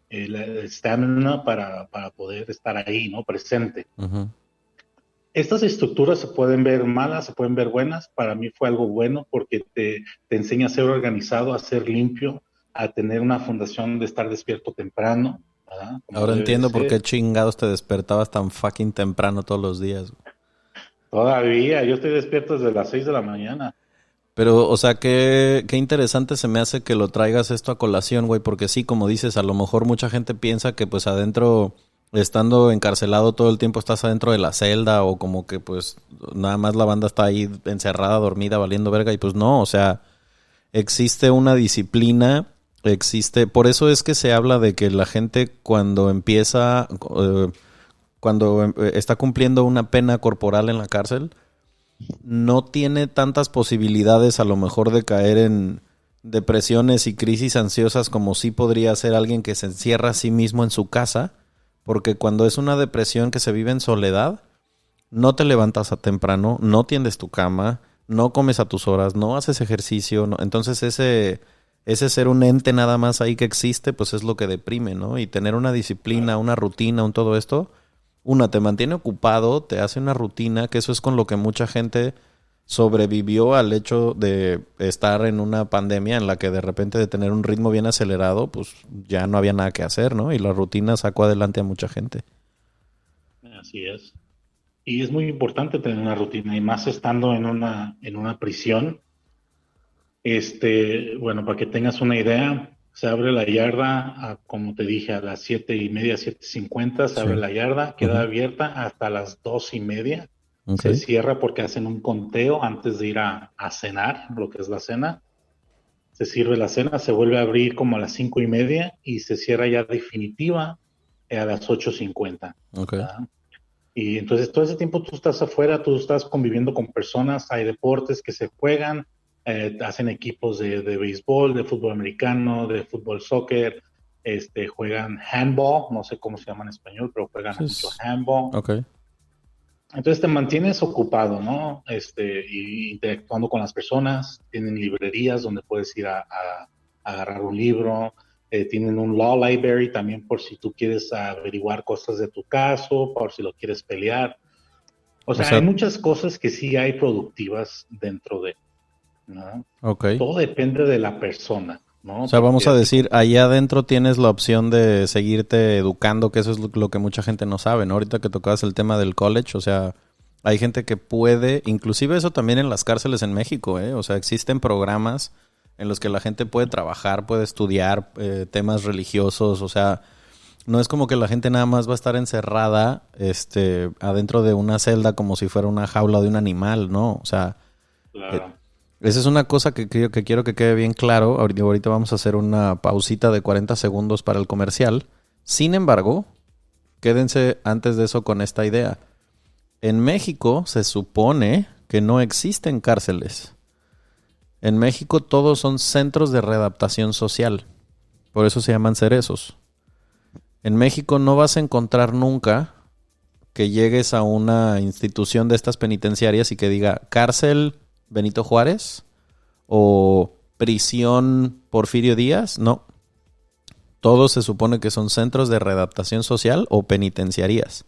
el stamina para poder estar ahí, ¿no? Presente. Uh-huh. Estas estructuras se pueden ver malas, se pueden ver buenas. Para mí fue algo bueno porque te enseña a ser organizado, a ser limpio, a tener una fundación de estar despierto temprano. ¿verdad? Ahora entiendo por qué chingados te despertabas tan fucking temprano todos los días. Todavía, yo estoy despierto desde las 6 de la mañana. Pero, o sea, qué interesante se me hace que lo traigas esto a colación, güey, porque sí, como dices, a lo mejor mucha gente piensa que pues adentro, estando encarcelado todo el tiempo, estás adentro de la celda o como que pues nada más la banda está ahí encerrada, dormida, valiendo verga y pues no, o sea, existe una disciplina, por eso es que se habla de que la gente cuando está cumpliendo una pena corporal en la cárcel, no tiene tantas posibilidades a lo mejor de caer en depresiones y crisis ansiosas como sí podría ser alguien que se encierra a sí mismo en su casa, porque cuando es una depresión que se vive en soledad, no te levantas a temprano, no tiendes tu cama, no comes a tus horas, no haces ejercicio, no. Entonces ese ser un ente nada más ahí que existe, pues es lo que deprime, ¿no? Y tener una disciplina, una rutina, un todo esto, te mantiene ocupado, te hace una rutina, que eso es con lo que mucha gente sobrevivió al hecho de estar en una pandemia en la que de repente de tener un ritmo bien acelerado, pues ya no había nada que hacer, ¿no? Y la rutina sacó adelante a mucha gente. Así es. Y es muy importante tener una rutina, y más estando en una prisión. Bueno, para que tengas una idea, se abre la yarda, como te dije, a las 7:30, 7:50, se abre la yarda, queda abierta hasta las 2:30. Okay. Se cierra porque hacen un conteo antes de ir a cenar, lo que es la cena. Se sirve la cena, se vuelve a abrir como a las 5:30 y se cierra ya definitiva a las 8:50. Okay. ¿Verdad? Y entonces todo ese tiempo tú estás afuera, tú estás conviviendo con personas, hay deportes que se juegan, hacen equipos de béisbol, de fútbol americano, de fútbol soccer, juegan handball, no sé cómo se llama en español, pero juegan mucho handball. Okay. Entonces te mantienes ocupado, ¿no? Y interactuando con las personas, tienen librerías donde puedes ir a agarrar un libro, tienen un law library también por si tú quieres averiguar cosas de tu caso, por si lo quieres pelear. O sea, hay muchas cosas que sí hay productivas dentro de, ¿no? Okay. Todo depende de la persona, ¿no? O sea, vamos a decir, allá adentro tienes la opción de seguirte educando, que eso es lo que mucha gente no sabe, ¿no? Ahorita que tocabas el tema del college, o sea, hay gente que puede, inclusive eso también en las cárceles en México, ¿eh? O sea, existen programas en los que la gente puede trabajar, puede estudiar temas religiosos, o sea, no es como que la gente nada más va a estar encerrada adentro de una celda como si fuera una jaula de un animal, ¿no? O sea, claro. Esa es una cosa que quiero que quede bien claro. Ahorita vamos a hacer una pausita de 40 segundos para el comercial. Sin embargo, quédense antes de eso con esta idea. En México se supone que no existen cárceles. En México todos son centros de readaptación social. Por eso se llaman cerezos. En México no vas a encontrar nunca que llegues a una institución de estas penitenciarias y que diga cárcel Benito Juárez o prisión Porfirio Díaz. No. Todos se supone que son centros de readaptación social o penitenciarías.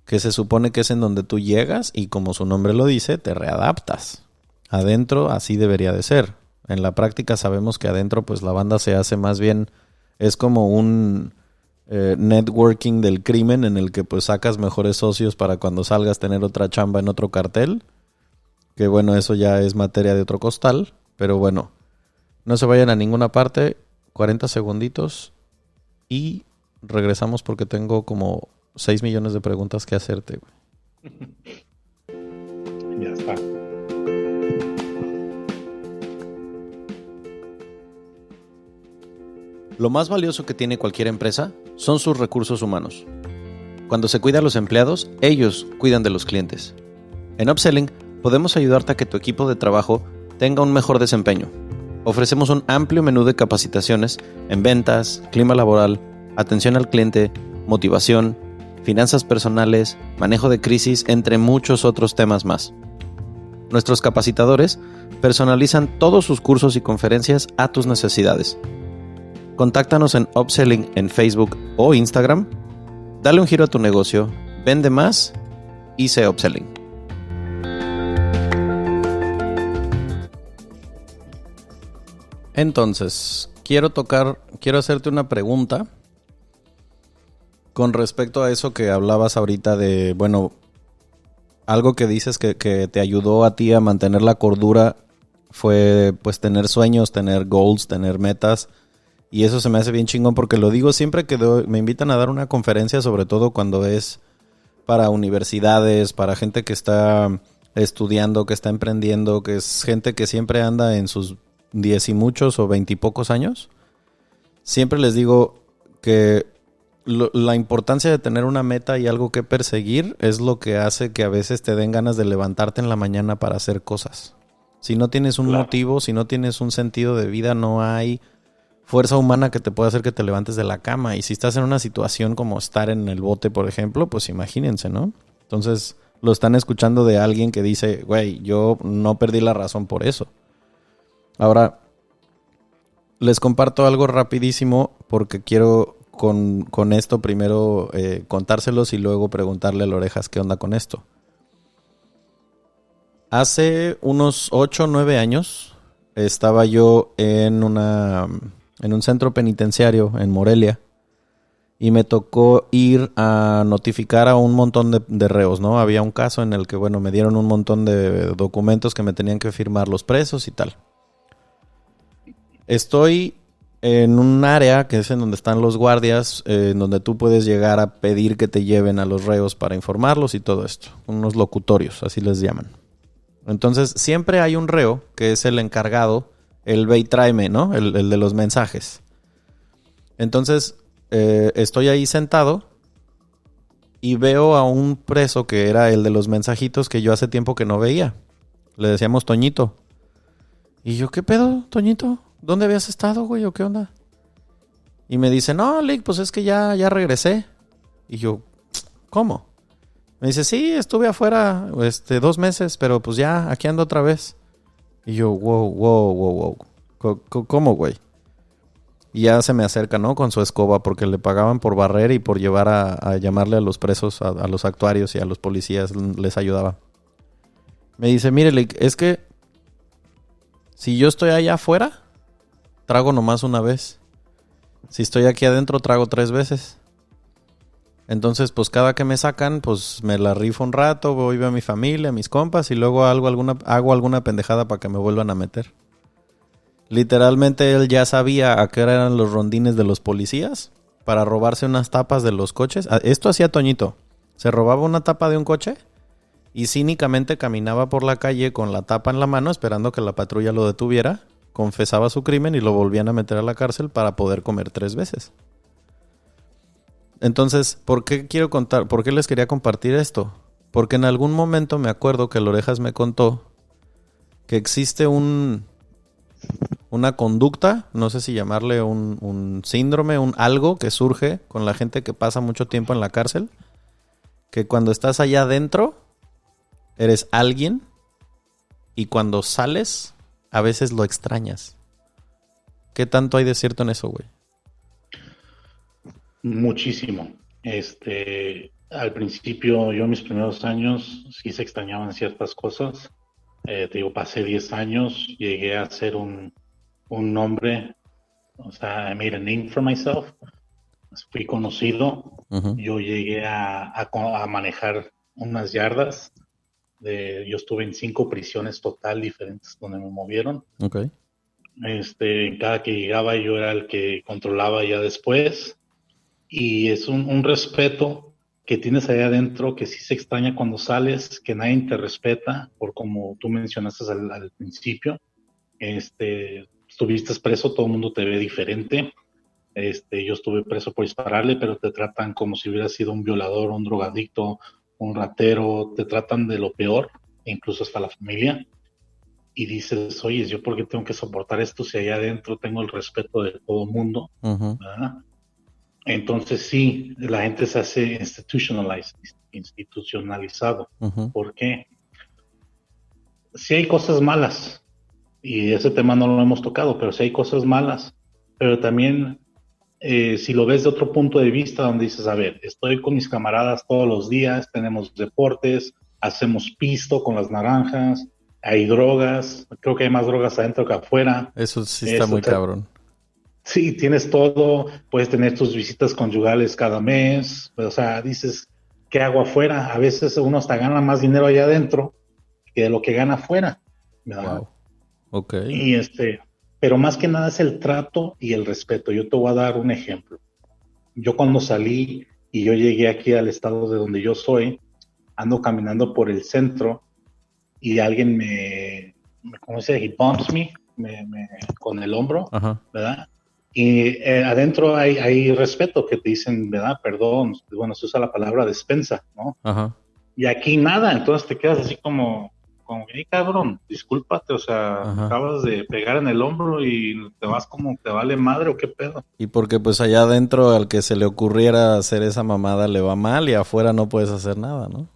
Que se supone que es en donde tú llegas y, como su nombre lo dice, te readaptas. Adentro así debería de ser. En la práctica sabemos que adentro pues la banda se hace más bien, es como un networking del crimen en el que pues sacas mejores socios para cuando salgas tener otra chamba en otro cartel. Que bueno, eso ya es materia de otro costal. Pero bueno, no se vayan a ninguna parte. 40 segunditos y regresamos porque tengo como 6 millones de preguntas que hacerte, güey. Ya está. Lo más valioso que tiene cualquier empresa son sus recursos humanos. Cuando se cuida a los empleados, ellos cuidan de los clientes. En Upselling podemos ayudarte a que tu equipo de trabajo tenga un mejor desempeño. Ofrecemos un amplio menú de capacitaciones en ventas, clima laboral, atención al cliente, motivación, finanzas personales, manejo de crisis, entre muchos otros temas más. Nuestros capacitadores personalizan todos sus cursos y conferencias a tus necesidades. Contáctanos en Upselling en Facebook o Instagram. Dale un giro a tu negocio, vende más y sé Upselling. Entonces, quiero hacerte una pregunta con respecto a eso que hablabas ahorita de, bueno, algo que dices que te ayudó a ti a mantener la cordura fue pues tener sueños, tener goals, tener metas. Y eso se me hace bien chingón porque lo digo siempre que me invitan a dar una conferencia, sobre todo cuando es para universidades, para gente que está estudiando, que está emprendiendo, que es gente que siempre anda en sus 10 y muchos o 20 y pocos años. Siempre les digo que la importancia de tener una meta y algo que perseguir es lo que hace que a veces te den ganas de levantarte en la mañana para hacer cosas. Si no tienes un motivo, si no tienes un sentido de vida, no hay fuerza humana que te pueda hacer que te levantes de la cama. Y si estás en una situación como estar en el bote, por ejemplo, pues imagínense, ¿no? Entonces lo están escuchando de alguien que dice, güey, yo no perdí la razón por eso. Ahora, les comparto algo rapidísimo porque quiero con esto primero contárselos y luego preguntarle a Orejas qué onda con esto. Hace unos 8 o 9 años estaba yo en un centro penitenciario en Morelia y me tocó ir a notificar a un montón de reos, ¿no? Había un caso en el que, bueno, me dieron un montón de documentos que me tenían que firmar los presos y tal. Estoy en un área que es en donde están los guardias, en donde tú puedes llegar a pedir que te lleven a los reos para informarlos y todo esto. Unos locutorios, así les llaman. Entonces, siempre hay un reo que es el encargado, el ve y tráeme, ¿no? El de los mensajes. Entonces, estoy ahí sentado y veo a un preso que era el de los mensajitos que yo hace tiempo que no veía. Le decíamos Toñito. Y yo, ¿qué pedo, Toñito? ¿Dónde habías estado, güey? ¿O qué onda? Y me dice, no, Lick, pues es que ya regresé. Y yo, ¿cómo? Me dice, sí, estuve afuera 2 meses, pero pues ya, aquí ando otra vez. Y yo, wow. ¿Cómo, güey? Y ya se me acerca, ¿no? Con su escoba, porque le pagaban por barrer y por llevar a llamarle a los presos, a los actuarios y a los policías, les ayudaba. Me dice, mire, Lick, es que si yo estoy allá afuera, trago nomás una vez. Si estoy aquí adentro, trago 3 veces. Entonces, pues cada que me sacan, pues me la rifo un rato, voy a mi familia, a mis compas y luego hago alguna pendejada para que me vuelvan a meter. Literalmente él ya sabía a qué hora eran los rondines de los policías para robarse unas tapas de los coches. Esto hacía Toñito. Se robaba una tapa de un coche y cínicamente caminaba por la calle con la tapa en la mano esperando que la patrulla lo detuviera, confesaba su crimen y lo volvían a meter a la cárcel para poder comer 3 veces. Entonces, ¿por qué les quería compartir esto? Porque en algún momento me acuerdo que el Orejas me contó que existe una conducta, no sé si llamarle un síndrome, algo que surge con la gente que pasa mucho tiempo en la cárcel, que cuando estás allá adentro eres alguien y cuando sales a veces lo extrañas. ¿Qué tanto hay de cierto en eso, güey? Muchísimo. Al principio, yo en mis primeros años sí se extrañaban ciertas cosas. Te digo, pasé 10 años, llegué a ser un nombre, o sea, I made a name for myself. Fui conocido. Uh-huh. Yo llegué a manejar unas yardas. Yo estuve en 5 prisiones total diferentes donde me movieron. Okay. Cada que llegaba yo era el que controlaba ya después. Y es un respeto que tienes ahí adentro que sí se extraña cuando sales, que nadie te respeta, por como tú mencionaste al principio. Estuviste preso, todo el mundo te ve diferente. Yo estuve preso por dispararle, pero te tratan como si hubieras sido un violador, un drogadicto, un ratero, te tratan de lo peor, incluso hasta la familia. Y dices, oye, ¿yo por qué tengo que soportar esto si allá adentro tengo el respeto de todo el mundo? Uh-huh. ¿Verdad? Entonces sí, la gente se hace institucionalizado. Uh-huh. ¿Por qué? Sí hay cosas malas, y ese tema no lo hemos tocado, pero sí hay cosas malas, pero también si lo ves de otro punto de vista, donde dices, a ver, estoy con mis camaradas todos los días, tenemos deportes, hacemos pisto con las naranjas, hay drogas, creo que hay más drogas adentro que afuera. Eso sí está muy cabrón. Sí, tienes todo, puedes tener tus visitas conyugales cada mes, o sea, dices, ¿qué hago afuera? A veces uno hasta gana más dinero allá adentro que de lo que gana afuera, ¿verdad? Wow. Ok. Y pero más que nada es el trato y el respeto. Yo te voy a dar un ejemplo. Yo cuando salí y yo llegué aquí al estado de donde yo soy, ando caminando por el centro y alguien ¿cómo se dice? He bumps me con el hombro, Ajá. ¿verdad? Y adentro hay respeto que te dicen, ¿verdad? Perdón, bueno, se usa la palabra despensa, ¿no? Ajá. Y aquí nada, entonces te quedas así como, hey, cabrón, discúlpate, o sea, me Ajá. acabas de pegar en el hombro y te vas como, ¿te vale madre o qué pedo? Y porque pues allá adentro al que se le ocurriera hacer esa mamada le va mal y afuera no puedes hacer nada, ¿no?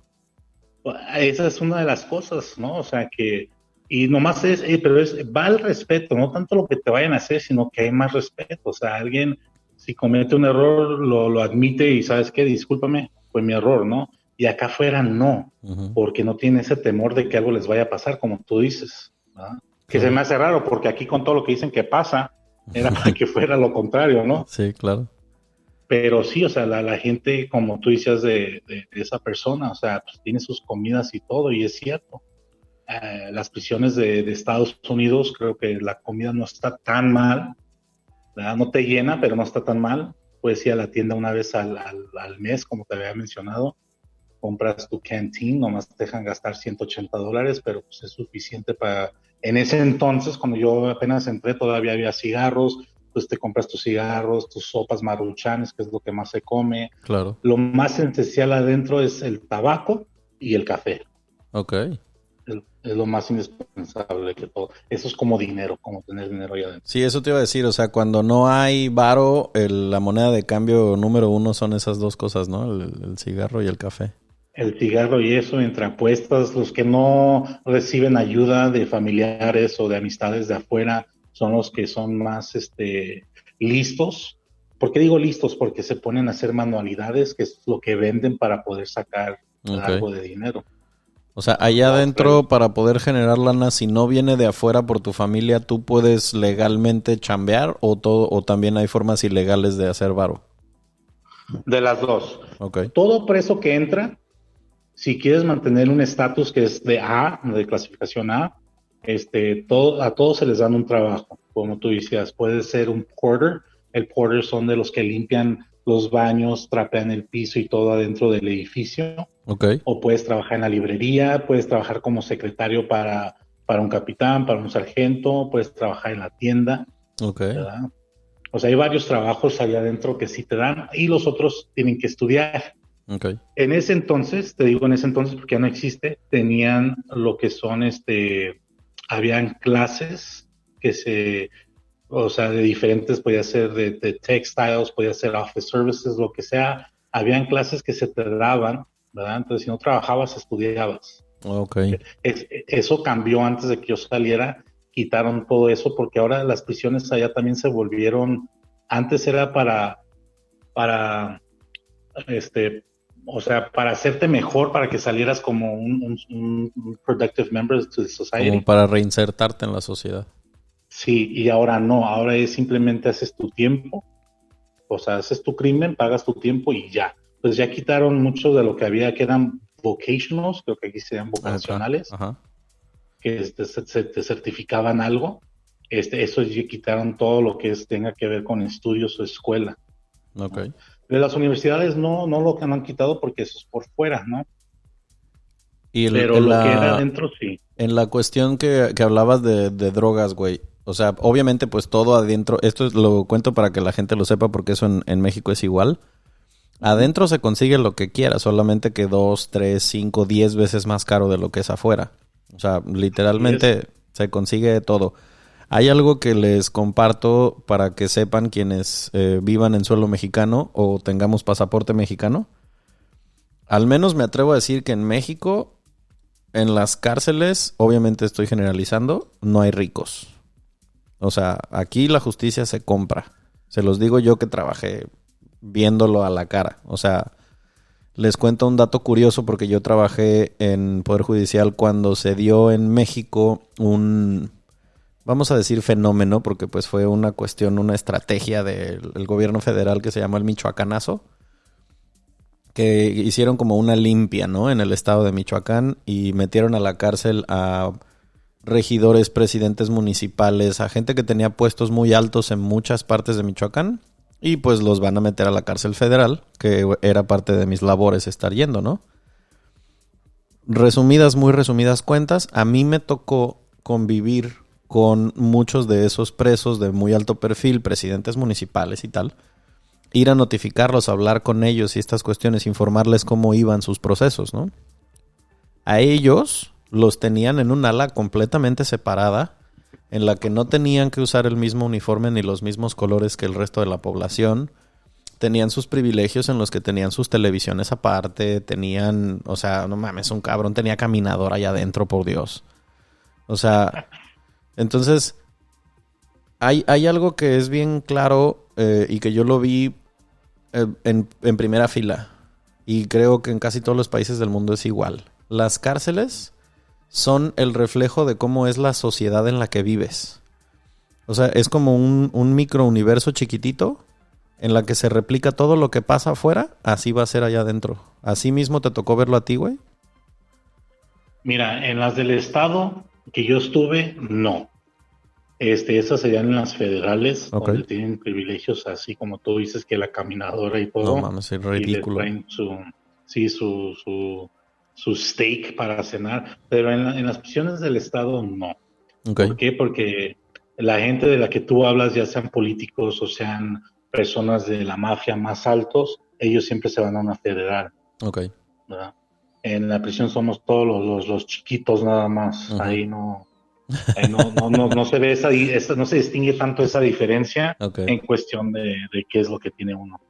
Esa es una de las cosas, ¿no? O sea que, y nomás pero va el respeto, no tanto lo que te vayan a hacer, sino que hay más respeto. O sea, alguien, si comete un error, lo admite y sabes qué, discúlpame, fue mi error, ¿no? Y acá afuera no, Ujú. porque no tiene ese temor de que algo les vaya a pasar, como tú dices, ¿verdad? Que se Claro. me hace raro, porque aquí con todo lo que dicen que pasa, era para que fuera lo contrario, ¿no? Sí, claro. Pero sí, o sea, la gente, como tú decías de esa persona, o sea, pues tiene sus comidas y todo, y es cierto. Las prisiones de Estados Unidos, creo que la comida no está tan mal, ¿verdad? No te llena, pero no está tan mal. Puedes ir a la tienda una vez al mes, como te había mencionado, compras tu canteen, nomás te dejan gastar $180, pero pues es suficiente para... En ese entonces, cuando yo apenas entré, todavía había cigarros, pues te compras tus cigarros, tus sopas maruchanes, que es lo que más se come. Claro. Lo más esencial adentro es el tabaco y el café. Ok. Es lo más indispensable que todo. Eso es como dinero, como tener dinero allá adentro. Sí, eso te iba a decir, o sea, cuando no hay varo, la moneda de cambio número uno son esas dos cosas, ¿no? El cigarro y el café. El cigarro y eso, entre apuestas, los que no reciben ayuda de familiares o de amistades de afuera son los que son más listos. ¿Por qué digo listos? Porque se ponen a hacer manualidades, que es lo que venden para poder sacar Ok. algo de dinero. O sea, allá O adentro, para poder generar lana, si no viene de afuera por tu familia, ¿tú puedes legalmente chambear o todo, o también hay formas ilegales de hacer varo? de las dos. Ok. Todo preso que entra, si quieres mantener un estatus que es de A, de clasificación A, a todos se les dan un trabajo, como tú decías, puede ser un porter. El porter son de los que limpian los baños, trapean el piso y todo adentro del edificio. Ok. O puedes trabajar en la librería, puedes trabajar como secretario para un capitán, para un sargento, puedes trabajar en la tienda, Ok. ¿verdad? O sea, hay varios trabajos allá adentro que sí te dan y los otros tienen que estudiar. Ok. En ese entonces, te digo en ese entonces porque ya no existe, tenían lo que son, habían clases o sea, de diferentes, podía ser de textiles, podía ser office services, lo que sea. Habían clases que se te daban, ¿verdad? Entonces, si no trabajabas, estudiabas. Ok. Eso cambió antes de que yo saliera, quitaron todo eso porque ahora las prisiones allá también se volvieron, antes era para o sea, para hacerte mejor, para que salieras como un productive member to the Como society. para reinsertarte en la sociedad. Sí, y ahora no, ahora es simplemente haces tu tiempo, o sea, haces tu crimen, pagas tu tiempo y ya. Pues ya quitaron mucho de lo que había, que eran vocationals, creo que aquí se llaman Acá. vocacionales, Ajá. que te certificaban algo. Eso ya quitaron todo lo que tenga que ver con estudios o escuela, Ok. ¿no? De las universidades no lo han quitado porque eso es por fuera, ¿no? Y Pero lo que era adentro sí. en la cuestión que hablabas de drogas, güey. O sea, obviamente pues todo adentro, lo cuento para que la gente lo sepa porque eso en México es igual. Adentro se consigue lo que quiera, solamente que 2, 3, 5, 10 veces más caro de lo que es afuera. O sea, literalmente se consigue todo. Hay algo que les comparto para que sepan quienes vivan en suelo mexicano o tengamos pasaporte mexicano. Al menos me atrevo a decir que en México, en las cárceles, obviamente estoy generalizando, no hay ricos. O sea, aquí la justicia se compra. Se los digo yo que trabajé viéndolo a la cara. O sea, les cuento un dato curioso porque yo trabajé en Poder Judicial cuando se dio en México vamos a decir fenómeno, porque pues fue una cuestión, una estrategia del gobierno federal que se llamó el Michoacanazo, que hicieron como una limpia, ¿no? En el estado de Michoacán y metieron a la cárcel a regidores, presidentes municipales, a gente que tenía puestos muy altos en muchas partes de Michoacán, y pues los van a meter a la cárcel federal, que era parte de mis labores estar yendo, ¿no? Muy resumidas cuentas, a mí me tocó convivir con muchos de esos presos de muy alto perfil, presidentes municipales y tal, ir a notificarlos, hablar con ellos y estas cuestiones, informarles cómo iban sus procesos, ¿no? A ellos los tenían en un ala completamente separada, en la que no tenían que usar el mismo uniforme ni los mismos colores que el resto de la población. Tenían sus privilegios en los que tenían sus televisiones aparte, tenían, o sea, no mames, un cabrón tenía caminadora allá adentro, por Dios. O sea, entonces, hay algo que es bien claro y que yo lo vi en primera fila, y creo que en casi todos los países del mundo es igual. Las cárceles son el reflejo de cómo es la sociedad en la que vives. O sea, es como un microuniverso chiquitito en la que se replica todo lo que pasa afuera, así va a ser allá adentro. ¿Así mismo te tocó verlo a ti, güey? Mira, en las del estado que yo estuve, no. Esas serían en las federales, Okay. donde tienen privilegios así como tú dices, que la caminadora y todo. No mames, es Y les ridículo. traen su steak para cenar. Pero en las prisiones del estado, no. Okay. ¿Por qué? Porque la gente de la que tú hablas, ya sean políticos o sean personas de la mafia más altos, ellos siempre se van a una federal, Okay. ¿verdad? En la prisión somos todos los chiquitos nada más. Uh-huh. Ahí no se ve no se distingue tanto esa diferencia Okay. en cuestión de qué es lo que tiene uno.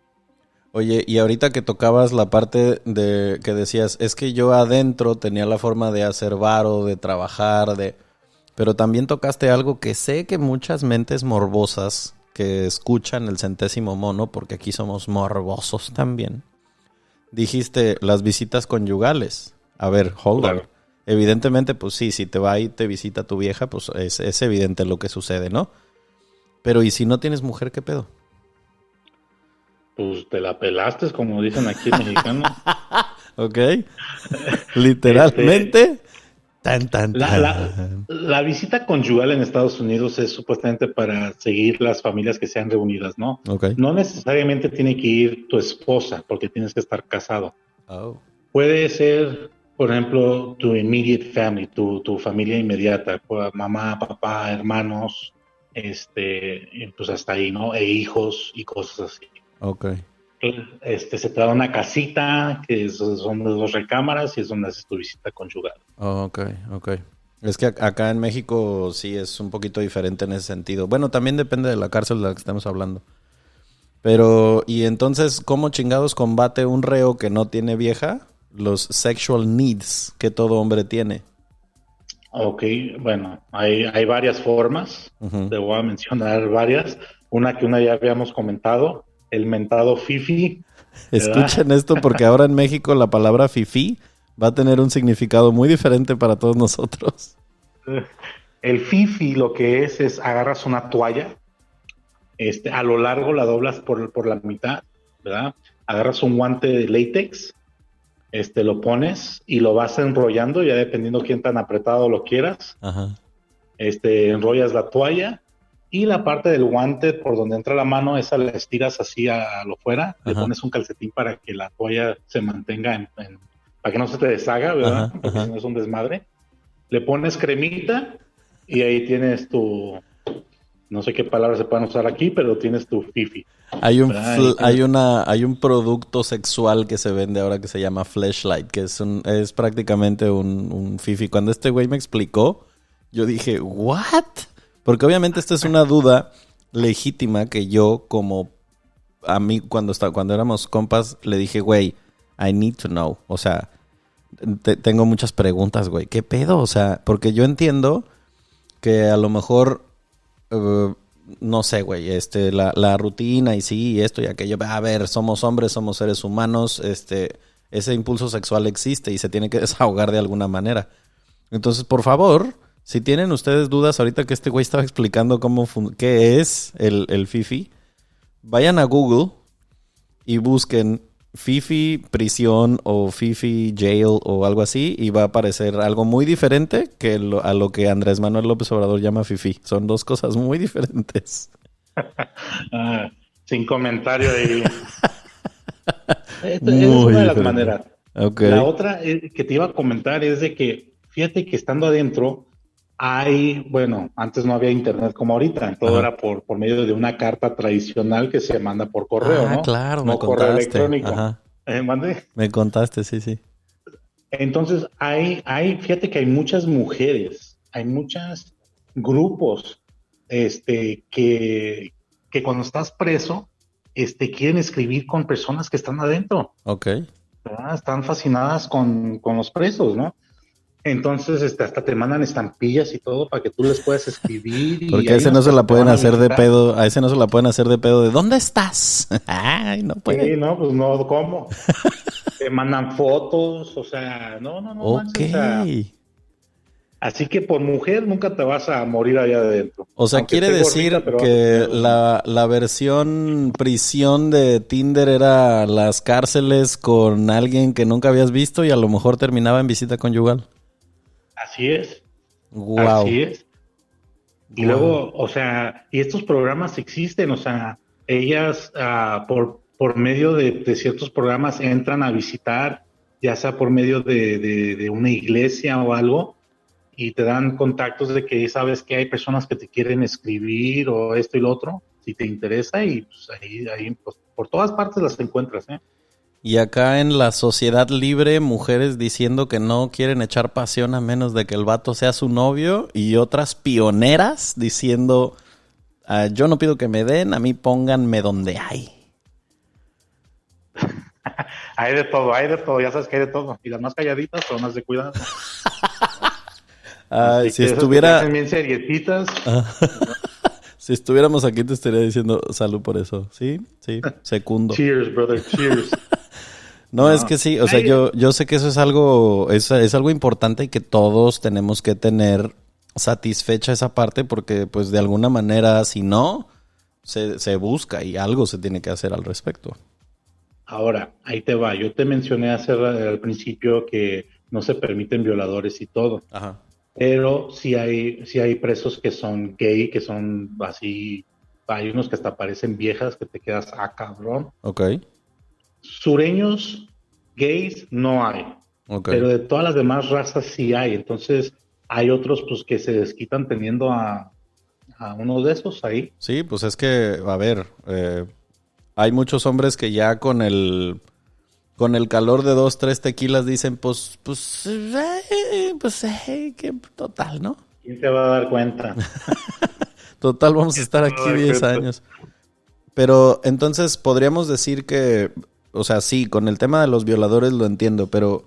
Oye, y ahorita que tocabas la parte de que decías, es que yo adentro tenía la forma de hacer varo, de trabajar, pero también tocaste algo que sé que muchas mentes morbosas que escuchan el centésimo mono, porque aquí somos morbosos también, dijiste las visitas conyugales. A ver, hold on. Evidentemente, pues sí, si te va y te visita tu vieja, pues es evidente lo que sucede, ¿no? Pero ¿y si no tienes mujer, qué pedo? Pues te la pelaste, como dicen aquí en mexicano. Ok. Literalmente. Tan. La visita conyugal en Estados Unidos es supuestamente para seguir las familias que sean reunidas, ¿no? Okay. No necesariamente tiene que ir tu esposa, porque tienes que estar casado. Oh. Puede ser, por ejemplo, tu immediate family, tu familia inmediata, mamá, papá, hermanos, pues hasta ahí, ¿no? E hijos y cosas así. Okay. Se te da una casita que son de 2 recámaras y es donde haces tu visita conyugal. Oh, ok. Es que acá en México sí es un poquito diferente en ese sentido. Bueno, también depende de la cárcel de la que estamos hablando. Pero, y entonces, ¿cómo chingados combate un reo que no tiene vieja los sexual needs que todo hombre tiene? Ok, bueno, hay varias formas. Uh-huh. Te voy a mencionar varias. Una ya habíamos comentado, el mentado fifi. Escuchen esto, porque ahora en México la palabra fifí va a tener un significado muy diferente para todos nosotros. El fifi lo que es agarras una toalla, a lo largo la doblas por la mitad, ¿verdad? Agarras un guante de látex, lo pones y lo vas enrollando, ya dependiendo quién tan apretado lo quieras. Ajá. Enrollas la toalla y la parte del guante por donde entra la mano, esa la estiras así a lo fuera. Ajá. Le pones un calcetín para que la toalla se mantenga para que no se te deshaga, ¿verdad? Ajá, porque si no es un desmadre. Le pones cremita y ahí tienes no sé qué palabras se pueden usar aquí, pero tienes tu fifi. Hay un producto sexual que se vende ahora que se llama Fleshlight, que es prácticamente un fifi. Cuando este güey me explicó, yo dije, ¿what? Porque obviamente esta es una duda legítima que yo, como a mí cuando éramos compas, le dije, güey, I need to know. O sea, tengo muchas preguntas, güey. ¿Qué pedo? O sea, porque yo entiendo que a lo mejor, no sé, güey, la rutina y sí, y esto y aquello. A ver, somos hombres, somos seres humanos, ese impulso sexual existe y se tiene que desahogar de alguna manera. Entonces, por favor, si tienen ustedes dudas, ahorita que este güey estaba explicando qué es el fifi, vayan a Google y busquen Fifi prisión o Fifi jail o algo así y va a aparecer algo muy diferente que a lo que Andrés Manuel López Obrador llama Fifi. Son dos cosas muy diferentes. Sin comentario ahí. Esa Muy es una de las diferente. maneras. Okay. La otra que te iba a comentar es de que, fíjate que estando adentro, bueno, antes no había internet como ahorita, todo Ajá. era por medio de una carta tradicional que se manda por correo, ¿no? Claro, me No correo contaste. electrónico. Ajá. ¿Mandé? Me contaste, sí. Entonces, fíjate que hay muchas mujeres, hay muchos grupos, que cuando estás preso, quieren escribir con personas que están adentro, Ok. ¿verdad? Están fascinadas con los presos, ¿no? Entonces, hasta te mandan estampillas y todo para que tú les puedas escribir y Porque a hay ese unos no que se hasta la te pueden van a hacer de visitar. pedo. A ese no se la pueden hacer de pedo de ¿dónde estás? Ay, no puede. Sí, no, pues no, ¿cómo? Te mandan fotos, o sea, no Ok. manches, o sea, así que por mujer nunca te vas a morir allá adentro. O sea, Aunque quiere esté gordita, decir pero vas a que tener la versión prisión de Tinder era las cárceles con alguien que nunca habías visto y a lo mejor terminaba en visita conyugal. Así es, Wow. así es. Y Wow. luego, o sea, y estos programas existen, o sea, ellas por medio de ciertos programas entran a visitar, ya sea por medio de una iglesia o algo, y te dan contactos de que sabes que hay personas que te quieren escribir o esto y lo otro, si te interesa, y pues ahí pues, por todas partes las encuentras, ¿eh? Y acá en la sociedad libre, mujeres diciendo que no quieren echar pasión a menos de que el vato sea su novio y otras pioneras diciendo, yo no pido que me den, a mí pónganme donde hay. Hay de todo, ya sabes que hay de todo. Y las más calladitas son las de cuidado. Así Si que esas que se estuviera, hacen bien seriecitas. si estuviéramos aquí te estaría diciendo salud por eso. Sí, secundo. Cheers, brother, cheers. No, es que sí, o sea, yo sé que eso es algo importante y que todos tenemos que tener satisfecha esa parte porque pues de alguna manera si no, se busca y algo se tiene que hacer al respecto. Ahora, ahí te va. Yo te mencioné al principio que no se permiten violadores y todo. Ajá. Pero sí hay presos que son gay, que son así. Hay unos que hasta parecen viejas que te quedas, cabrón. Ok, Sureños gays no hay. ok. Pero de todas las demás razas sí hay. Entonces, hay otros pues que se desquitan teniendo a uno de esos ahí. Sí, pues es que, a ver, hay muchos hombres que ya con el calor de 2, 3 tequilas dicen, que total, ¿no? ¿Quién te va a dar cuenta? Total, vamos a estar aquí 10 años. Pero entonces podríamos decir que, o sea, sí, con el tema de los violadores lo entiendo, pero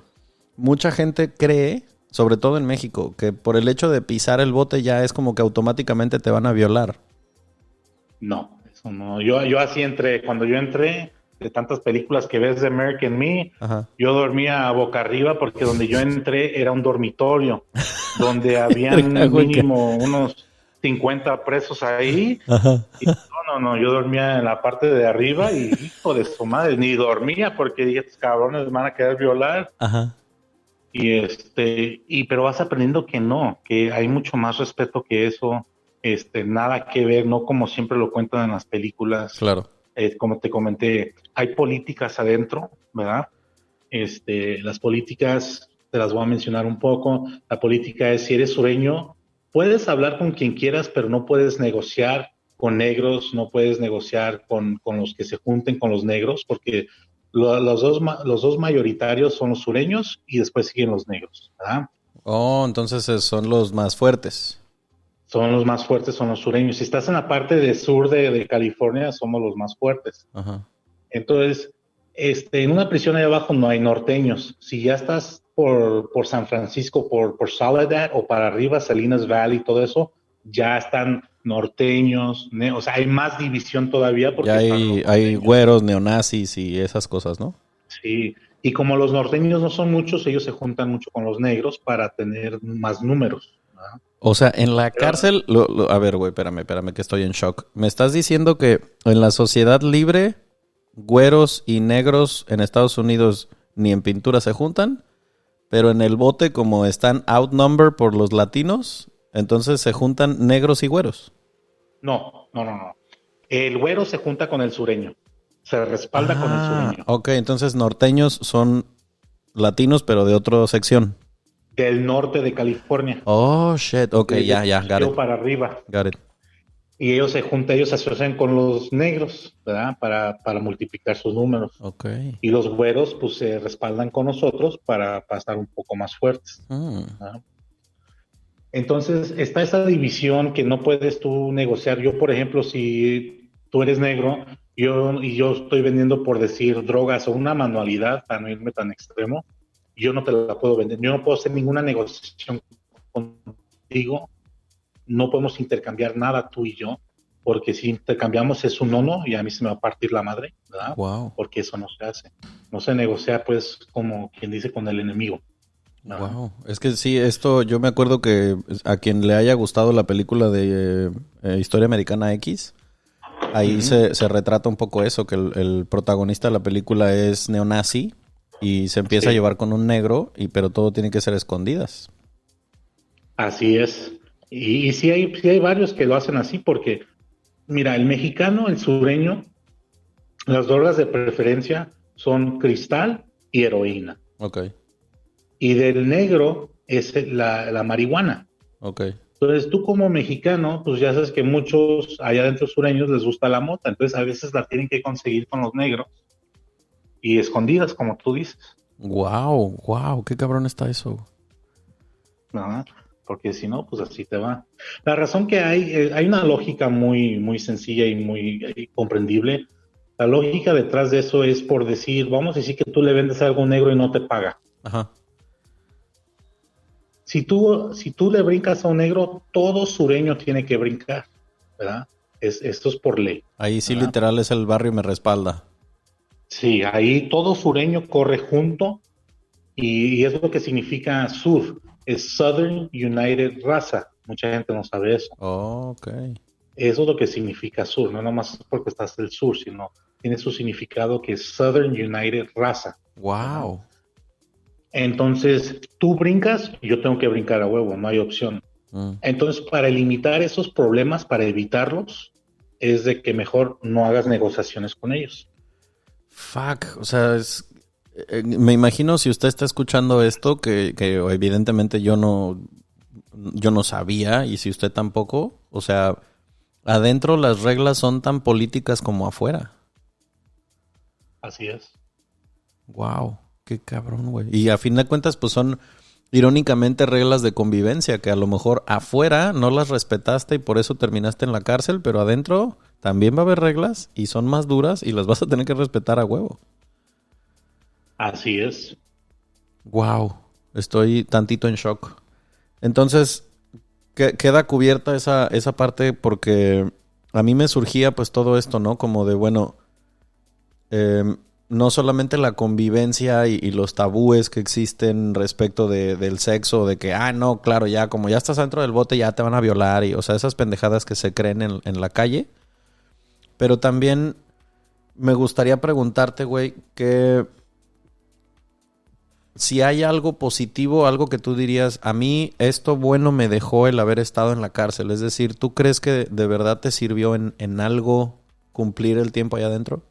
mucha gente cree, sobre todo en México, que por el hecho de pisar el bote ya es como que automáticamente te van a violar. No, eso no. Yo así cuando yo entré, de tantas películas que ves de American Me, Ajá. yo dormía boca arriba porque donde yo entré era un dormitorio, donde habían mínimo unos 50 presos ahí. Ajá. Y no, yo dormía en la parte de arriba y hijo de su madre, ni dormía porque dije, estos cabrones me van a querer violar. Ajá. Pero vas aprendiendo que no, que hay mucho más respeto que eso, nada que ver, no como siempre lo cuentan en las películas. Claro. Como te comenté, hay políticas adentro, ¿verdad? Las políticas, te las voy a mencionar un poco. La política es, si eres sureño, puedes hablar con quien quieras, pero no puedes negociar con negros, no puedes negociar con los que se junten con los negros, porque los dos mayoritarios son los sureños y después siguen los negros, ¿verdad? Oh, entonces son los más fuertes. Son los más fuertes, son los sureños. Si estás en la parte de sur de California, somos los más fuertes. Ajá. Entonces, en una prisión ahí abajo no hay norteños. Si ya estás por San Francisco, por Soledad o para arriba, Salinas Valley, todo eso, ya están norteños. O sea, hay más división todavía porque Ya hay güeros, neonazis y esas cosas, ¿no? Sí, y como los norteños no son muchos, ellos se juntan mucho con los negros para tener más números, ¿verdad? O sea, en la cárcel... a ver, güey, espérame, que estoy en shock. ¿Me estás diciendo que en la sociedad libre güeros y negros en Estados Unidos ni en pintura se juntan, pero en el bote, como están outnumbered por los latinos, entonces se juntan negros y güeros. No, no, no, no. El güero se junta con el sureño. Se respalda con el sureño. Ok, entonces norteños son latinos, pero de otra sección. Del norte de California. Oh, shit. Ok, Desde ya, got it. para arriba. Got it. Y ellos se juntan, ellos se asocian con los negros, ¿verdad? Para multiplicar sus números. Ok. Y los güeros, pues, se respaldan con nosotros para pasar un poco más fuertes. ¿Verdad? Entonces, está esa división que no puedes tú negociar. Yo, por ejemplo, si tú eres negro yo estoy vendiendo, por decir, drogas o una manualidad, para no irme tan extremo, yo no te la puedo vender. Yo no puedo hacer ninguna negociación contigo. No podemos intercambiar nada tú y yo, porque si intercambiamos es un no y a mí se me va a partir la madre, ¿verdad? Wow. Porque eso no se hace. No se negocia, pues, como quien dice, con el enemigo. Wow, es que sí, esto yo me acuerdo que a quien le haya gustado la película de Historia Americana X, ahí se retrata un poco eso, que el protagonista de la película es neonazi y se empieza a llevar con un negro, pero todo tiene que ser a escondidas. Así es. Y sí hay varios que lo hacen así porque, mira, el mexicano, el sureño, las drogas de preferencia son cristal y heroína. Ok. Y del negro es la marihuana. Ok. Entonces, tú como mexicano, pues ya sabes que muchos allá adentro sureños les gusta la mota, entonces a veces la tienen que conseguir con los negros y escondidas, como tú dices. Wow, qué cabrón está eso. ¿No? Porque si no, pues así te va. La razón que hay una lógica muy, muy sencilla y muy comprendible. La lógica detrás de eso es por decir, vamos a decir que tú le vendes algo negro y no te paga. Ajá. Si tú le brincas a un negro, todo sureño tiene que brincar, ¿verdad? Esto es por ley. Ahí sí, ¿verdad? literal es el barrio me respalda. Sí, ahí todo sureño corre junto y es lo que significa sur. Es Southern United Raza. Mucha gente no sabe eso. Oh, ok. Eso es lo que significa sur, no nomás porque estás del sur, sino tiene su significado que es Southern United Raza. Wow. ¿verdad? Entonces, tú brincas, yo tengo que brincar a huevo, no hay opción. Entonces, para limitar esos problemas, para evitarlos, es de que mejor no hagas negociaciones con ellos. Fuck, o sea, me imagino si usted está escuchando esto, que evidentemente yo no sabía, y si usted tampoco, o sea, adentro las reglas son tan políticas como afuera. Así es. Wow, qué cabrón, güey. Y a fin de cuentas, pues son irónicamente reglas de convivencia, que a lo mejor afuera no las respetaste y por eso terminaste en la cárcel, pero adentro también va a haber reglas y son más duras y las vas a tener que respetar a huevo. Así es. Wow, estoy tantito en shock. Entonces, queda cubierta esa parte porque a mí me surgía pues todo esto, ¿no? Como de, bueno, no solamente la convivencia y los tabúes que existen respecto del sexo, de que, no, claro, ya como ya estás dentro del bote ya te van a violar, y o sea, esas pendejadas que se creen en la calle. Pero también me gustaría preguntarte, güey, que si hay algo positivo, algo que tú dirías, a mí esto bueno me dejó el haber estado en la cárcel. Es decir, ¿tú crees que de verdad te sirvió en algo cumplir el tiempo allá adentro?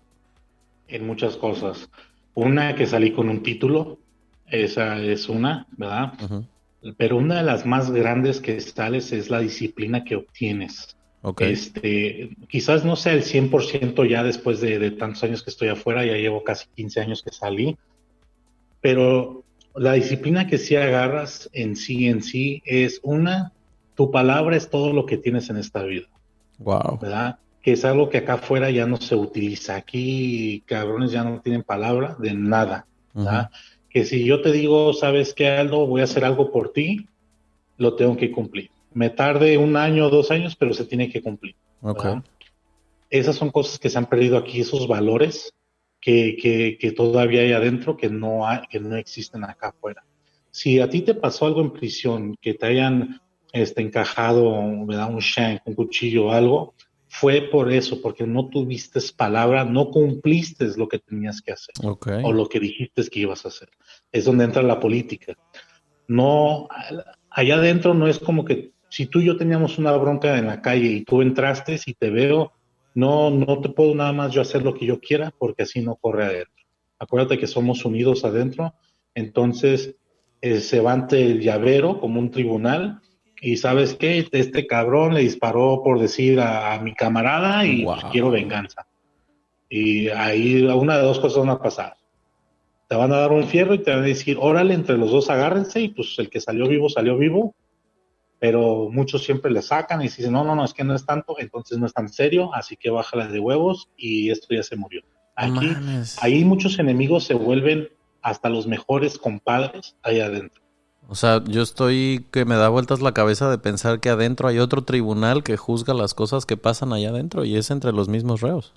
En muchas cosas. Una, que salí con un título, esa es una, ¿verdad? Uh-huh. Pero una de las más grandes que sales es la disciplina que obtienes. Okay. Quizás no sea el 100% ya después de tantos años que estoy afuera, ya llevo casi 15 años que salí, pero la disciplina que sí agarras en sí es una, tu palabra es todo lo que tienes en esta vida. Wow. ¿Verdad? Que es algo que acá afuera ya no se utiliza. Aquí, cabrones, ya no tienen palabra de nada. ¿verdad? Uh-huh. Que si yo te digo, ¿sabes qué, Aldo? Voy a hacer algo por ti, lo tengo que cumplir. Me tarde 1 año o 2 años, pero se tiene que cumplir. Okay. Esas son cosas que se han perdido aquí, esos valores que todavía hay adentro que no existen acá afuera. Si a ti te pasó algo en prisión, que te hayan encajado, ¿verdad? Un shank, un cuchillo o algo, fue por eso, porque no tuviste palabra, no cumpliste lo que tenías que hacer o lo que dijiste que ibas a hacer. Es donde entra la política. No, allá adentro no es como que si tú y yo teníamos una bronca en la calle y tú entraste y te veo, no te puedo nada más yo hacer lo que yo quiera porque así no corre adentro. Acuérdate que somos unidos adentro, entonces se va ante el llavero como un tribunal y ¿sabes qué? Este cabrón le disparó por decir a mi camarada y pues quiero venganza. Y ahí una de dos cosas van a pasar. Te van a dar un fierro y te van a decir, órale, entre los dos agárrense y pues el que salió vivo, pero muchos siempre le sacan y dicen, no, es que no es tanto, entonces no es tan serio, así que bájala de huevos y esto ya se murió. Aquí, ahí muchos enemigos se vuelven hasta los mejores compadres ahí adentro. O sea, yo estoy que me da vueltas la cabeza de pensar que adentro hay otro tribunal que juzga las cosas que pasan allá adentro y es entre los mismos reos.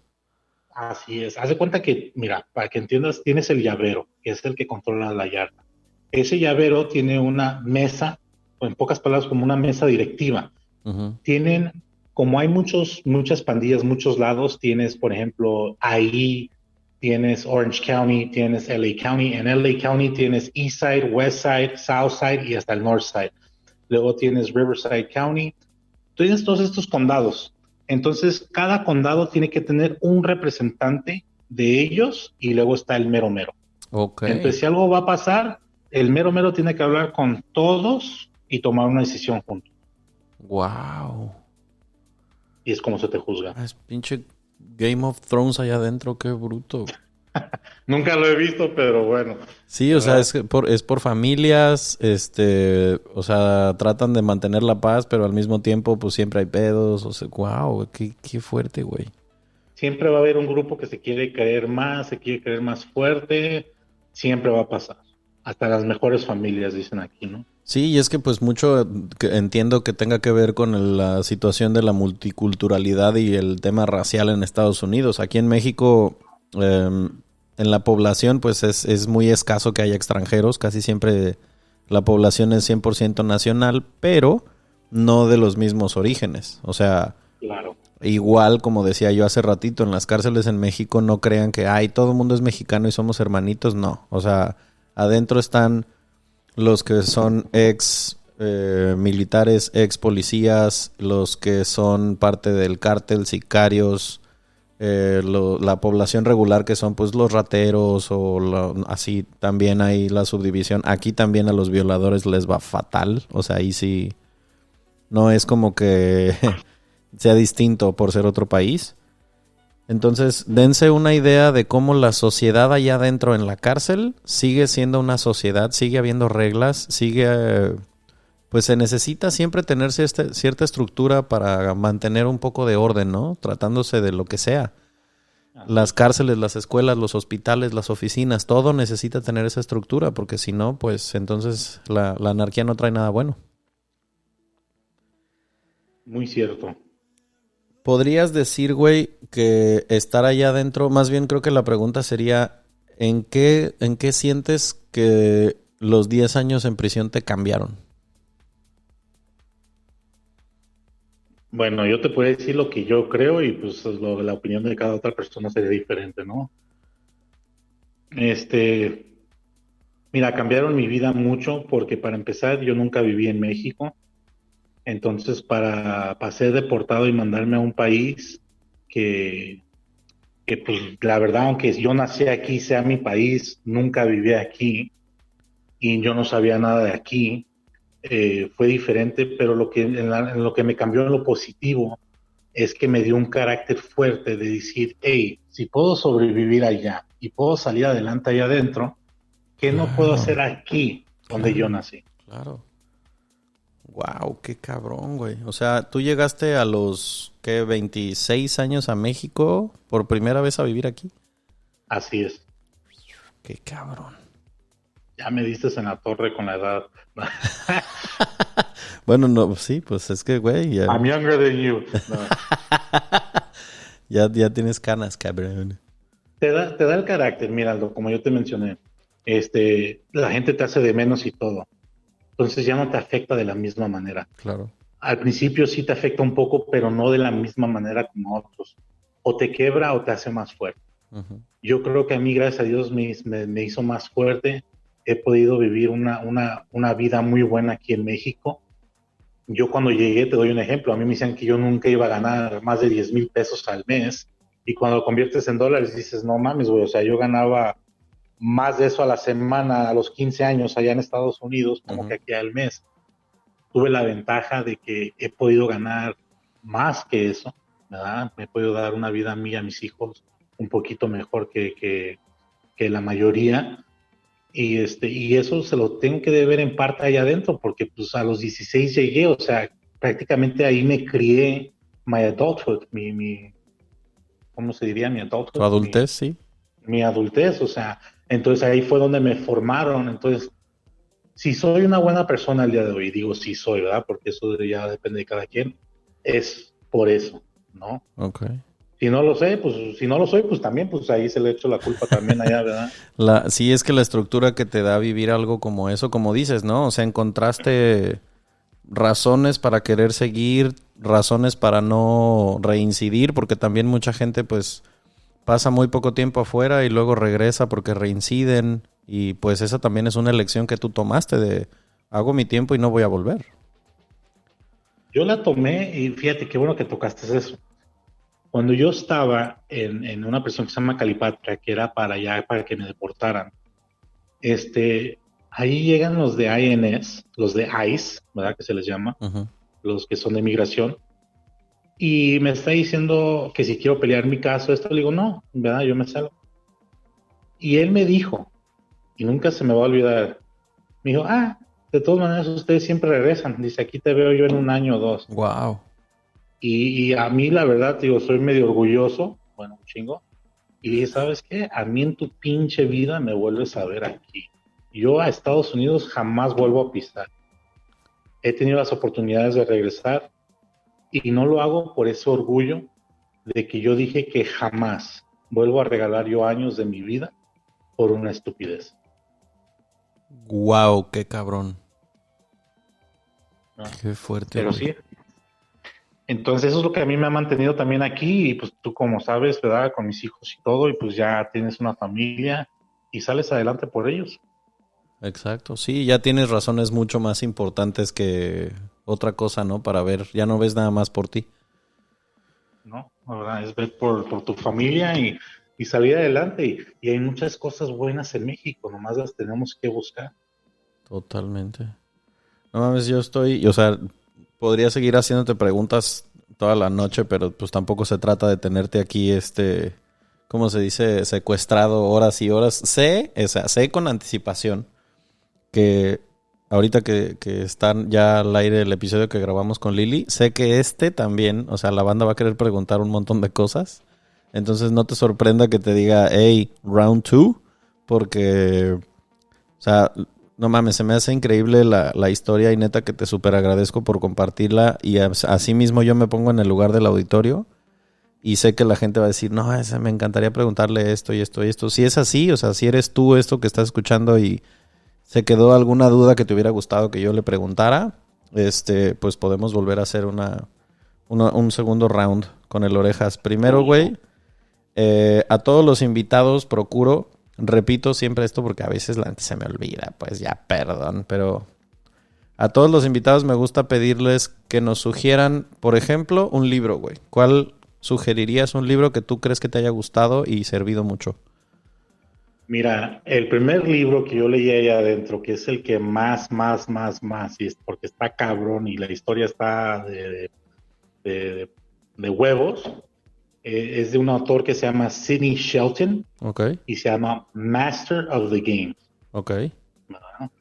Así es. Haz de cuenta que, mira, para que entiendas, tienes el llavero, que es el que controla la yarda. Ese llavero tiene una mesa, o en pocas palabras, como una mesa directiva. Uh-huh. Tienen, como hay muchas pandillas, muchos lados, tienes, por ejemplo, ahí tienes Orange County, tienes LA County. En LA County tienes East Side, West Side, South Side y hasta el North Side. Luego tienes Riverside County. Tienes todos estos condados. Entonces, cada condado tiene que tener un representante de ellos y luego está el mero mero. Okay. Entonces, si algo va a pasar, el mero mero tiene que hablar con todos y tomar una decisión juntos. Wow. Y es como se te juzga. Es pinche Game of Thrones allá adentro, qué bruto. Nunca lo he visto, pero bueno. Sí, o sea, es por familias, o sea, tratan de mantener la paz, pero al mismo tiempo, pues siempre hay pedos, o sea, wow, qué fuerte, güey. Siempre va a haber un grupo que se quiere creer más fuerte, siempre va a pasar. Hasta las mejores familias, dicen aquí, ¿no? Sí, y es que pues mucho entiendo que tenga que ver con la situación de la multiculturalidad y el tema racial en Estados Unidos. Aquí en México, en la población, pues es muy escaso que haya extranjeros. Casi siempre la población es 100% nacional, pero no de los mismos orígenes. O sea, claro. Igual, como decía yo hace ratito, en las cárceles en México no crean que todo el mundo es mexicano y somos hermanitos. No, o sea, adentro están los que son ex militares, ex policías, los que son parte del cártel, sicarios, la población regular que son pues los rateros así. También hay la subdivisión. Aquí también a los violadores les va fatal. O sea, ahí sí no es como que sea distinto por ser otro país. Entonces, dense una idea de cómo la sociedad allá adentro en la cárcel sigue siendo una sociedad, sigue habiendo reglas, pues se necesita siempre tener cierta estructura para mantener un poco de orden, ¿no? Tratándose de lo que sea. Las cárceles, las escuelas, los hospitales, las oficinas, todo necesita tener esa estructura, porque si no, pues entonces la anarquía no trae nada bueno. Muy cierto. ¿Podrías decir, güey, que estar allá adentro, más bien creo que la pregunta sería, ¿en qué sientes que los 10 años en prisión te cambiaron? Bueno, yo te puedo decir lo que yo creo y pues la opinión de cada otra persona sería diferente, ¿no? Mira, cambiaron mi vida mucho porque para empezar yo nunca viví en México. Entonces, para ser deportado y mandarme a un país que pues la verdad, aunque yo nací aquí, sea mi país, nunca viví aquí y yo no sabía nada de aquí, fue diferente, pero en lo que me cambió en lo positivo es que me dio un carácter fuerte de decir, hey, si puedo sobrevivir allá y puedo salir adelante allá adentro, ¿qué no puedo hacer aquí donde yo nací? Claro. Wow, qué cabrón, güey. O sea, tú llegaste a los, 26 años a México por primera vez a vivir aquí. Así es. Qué cabrón. Ya me diste en la torre con la edad. Bueno, no, sí, pues es que, güey, ya. I'm younger than you. No. ya tienes canas, cabrón. Te da el carácter, míralo, como yo te mencioné. La gente te hace de menos y todo. Entonces ya no te afecta de la misma manera. Claro. al principio sí te afecta un poco, pero no de la misma manera como a otros. O te quebra o te hace más fuerte. Ujú. Yo creo que a mí, gracias a Dios, me hizo más fuerte. He podido vivir una vida muy buena aquí en México. Yo cuando llegué, te doy un ejemplo, a mí me decían que yo nunca iba a ganar más de 10,000 pesos al mes, y cuando lo conviertes en dólares dices, no mames, güey, o sea, yo ganaba más de eso a la semana a los 15 años allá en Estados Unidos, como que aquí al mes. Tuve la ventaja de que he podido ganar más que eso, ¿verdad? Me he podido dar una vida a mí y a mis hijos un poquito mejor que la mayoría. Y eso se lo tengo que deber en parte allá adentro, porque pues a los 16 llegué, o sea, prácticamente ahí me crié my adulthood, ¿cómo se diría? Mi Tu adulthood, adultez, sí. mi adultez, o sea, entonces ahí fue donde me formaron. Entonces, si soy una buena persona al día de hoy, digo sí soy, ¿verdad? Porque eso ya depende de cada quien, es por eso, ¿no? Ok. Si no lo sé, pues si no lo soy, pues también, pues ahí se le echo la culpa también allá, ¿verdad? Sí, es que la estructura que te da vivir algo como eso, como dices, ¿no? O sea, encontraste razones para querer seguir, razones para no reincidir, porque también mucha gente pues pasa muy poco tiempo afuera y luego regresa porque reinciden, y pues esa también es una elección que tú tomaste de hago mi tiempo y no voy a volver. Yo la tomé y fíjate qué bueno que tocaste eso. Cuando yo estaba en una prisión que se llama Calipatra, que era para allá, para que me deportaran, ahí llegan los de INS, los de ICE, ¿verdad? Que se les llama, Uh-huh. los que son de migración, y me está diciendo que si quiero pelear mi caso, esto, le digo, no, ¿verdad? Yo me salgo. Y él me dijo, y nunca se me va a olvidar, me dijo, de todas maneras ustedes siempre regresan, dice, aquí te veo yo en un año o dos. Wow. Y a mí, la verdad, digo, soy medio orgulloso, bueno, un chingo. Y dije, ¿sabes qué? A mí en tu pinche vida me vuelves a ver aquí. Yo a Estados Unidos jamás vuelvo a pisar. He tenido las oportunidades de regresar y no lo hago por ese orgullo de que yo dije que jamás vuelvo a regalar yo años de mi vida por una estupidez, Wow, qué cabrón. ¿no? Qué fuerte, Pero güey. sí, entonces eso es lo que a mí me ha mantenido también aquí, y pues tú como sabes, ¿verdad? Con mis hijos y todo, y pues ya tienes una familia y sales adelante por ellos, Exacto, sí, ya tienes razones mucho más importantes que otra cosa, ¿no? Para ver, ya no ves nada más por ti. ¿no? La verdad, es ver por tu familia y salir adelante. Y hay muchas cosas buenas en México, nomás las tenemos que buscar. Totalmente. No mames, o sea, podría seguir haciéndote preguntas toda la noche, pero pues tampoco se trata de tenerte aquí, ¿cómo se dice? Secuestrado horas y horas. Sé con anticipación que ahorita que están ya al aire el episodio que grabamos con Lili, sé que también, o sea, la banda va a querer preguntar un montón de cosas. Entonces no te sorprenda que te diga, hey, round two, porque, o sea, no mames, se me hace increíble la historia y neta que te súper agradezco por compartirla, y así mismo yo me pongo en el lugar del auditorio y sé que la gente va a decir, no, me encantaría preguntarle esto y esto y esto. Si es así, o sea, si eres tú esto que estás escuchando y se quedó alguna duda que te hubiera gustado que yo le preguntara, pues podemos volver a hacer un segundo round con el Orejas. Primero, güey, a todos los invitados procuro, repito siempre esto porque a veces la gente se me olvida, pues ya, perdón, pero a todos los invitados me gusta pedirles que nos sugieran, por ejemplo, un libro, güey. ¿Cuál sugerirías un libro que tú crees que te haya gustado y servido mucho? Mira, el primer libro que yo leí allá adentro, que es el que más, y es porque está cabrón y la historia está de huevos, es de un autor que se llama Sidney Shelton Ok, y se llama Master of the Game. ok. ¿Verdad?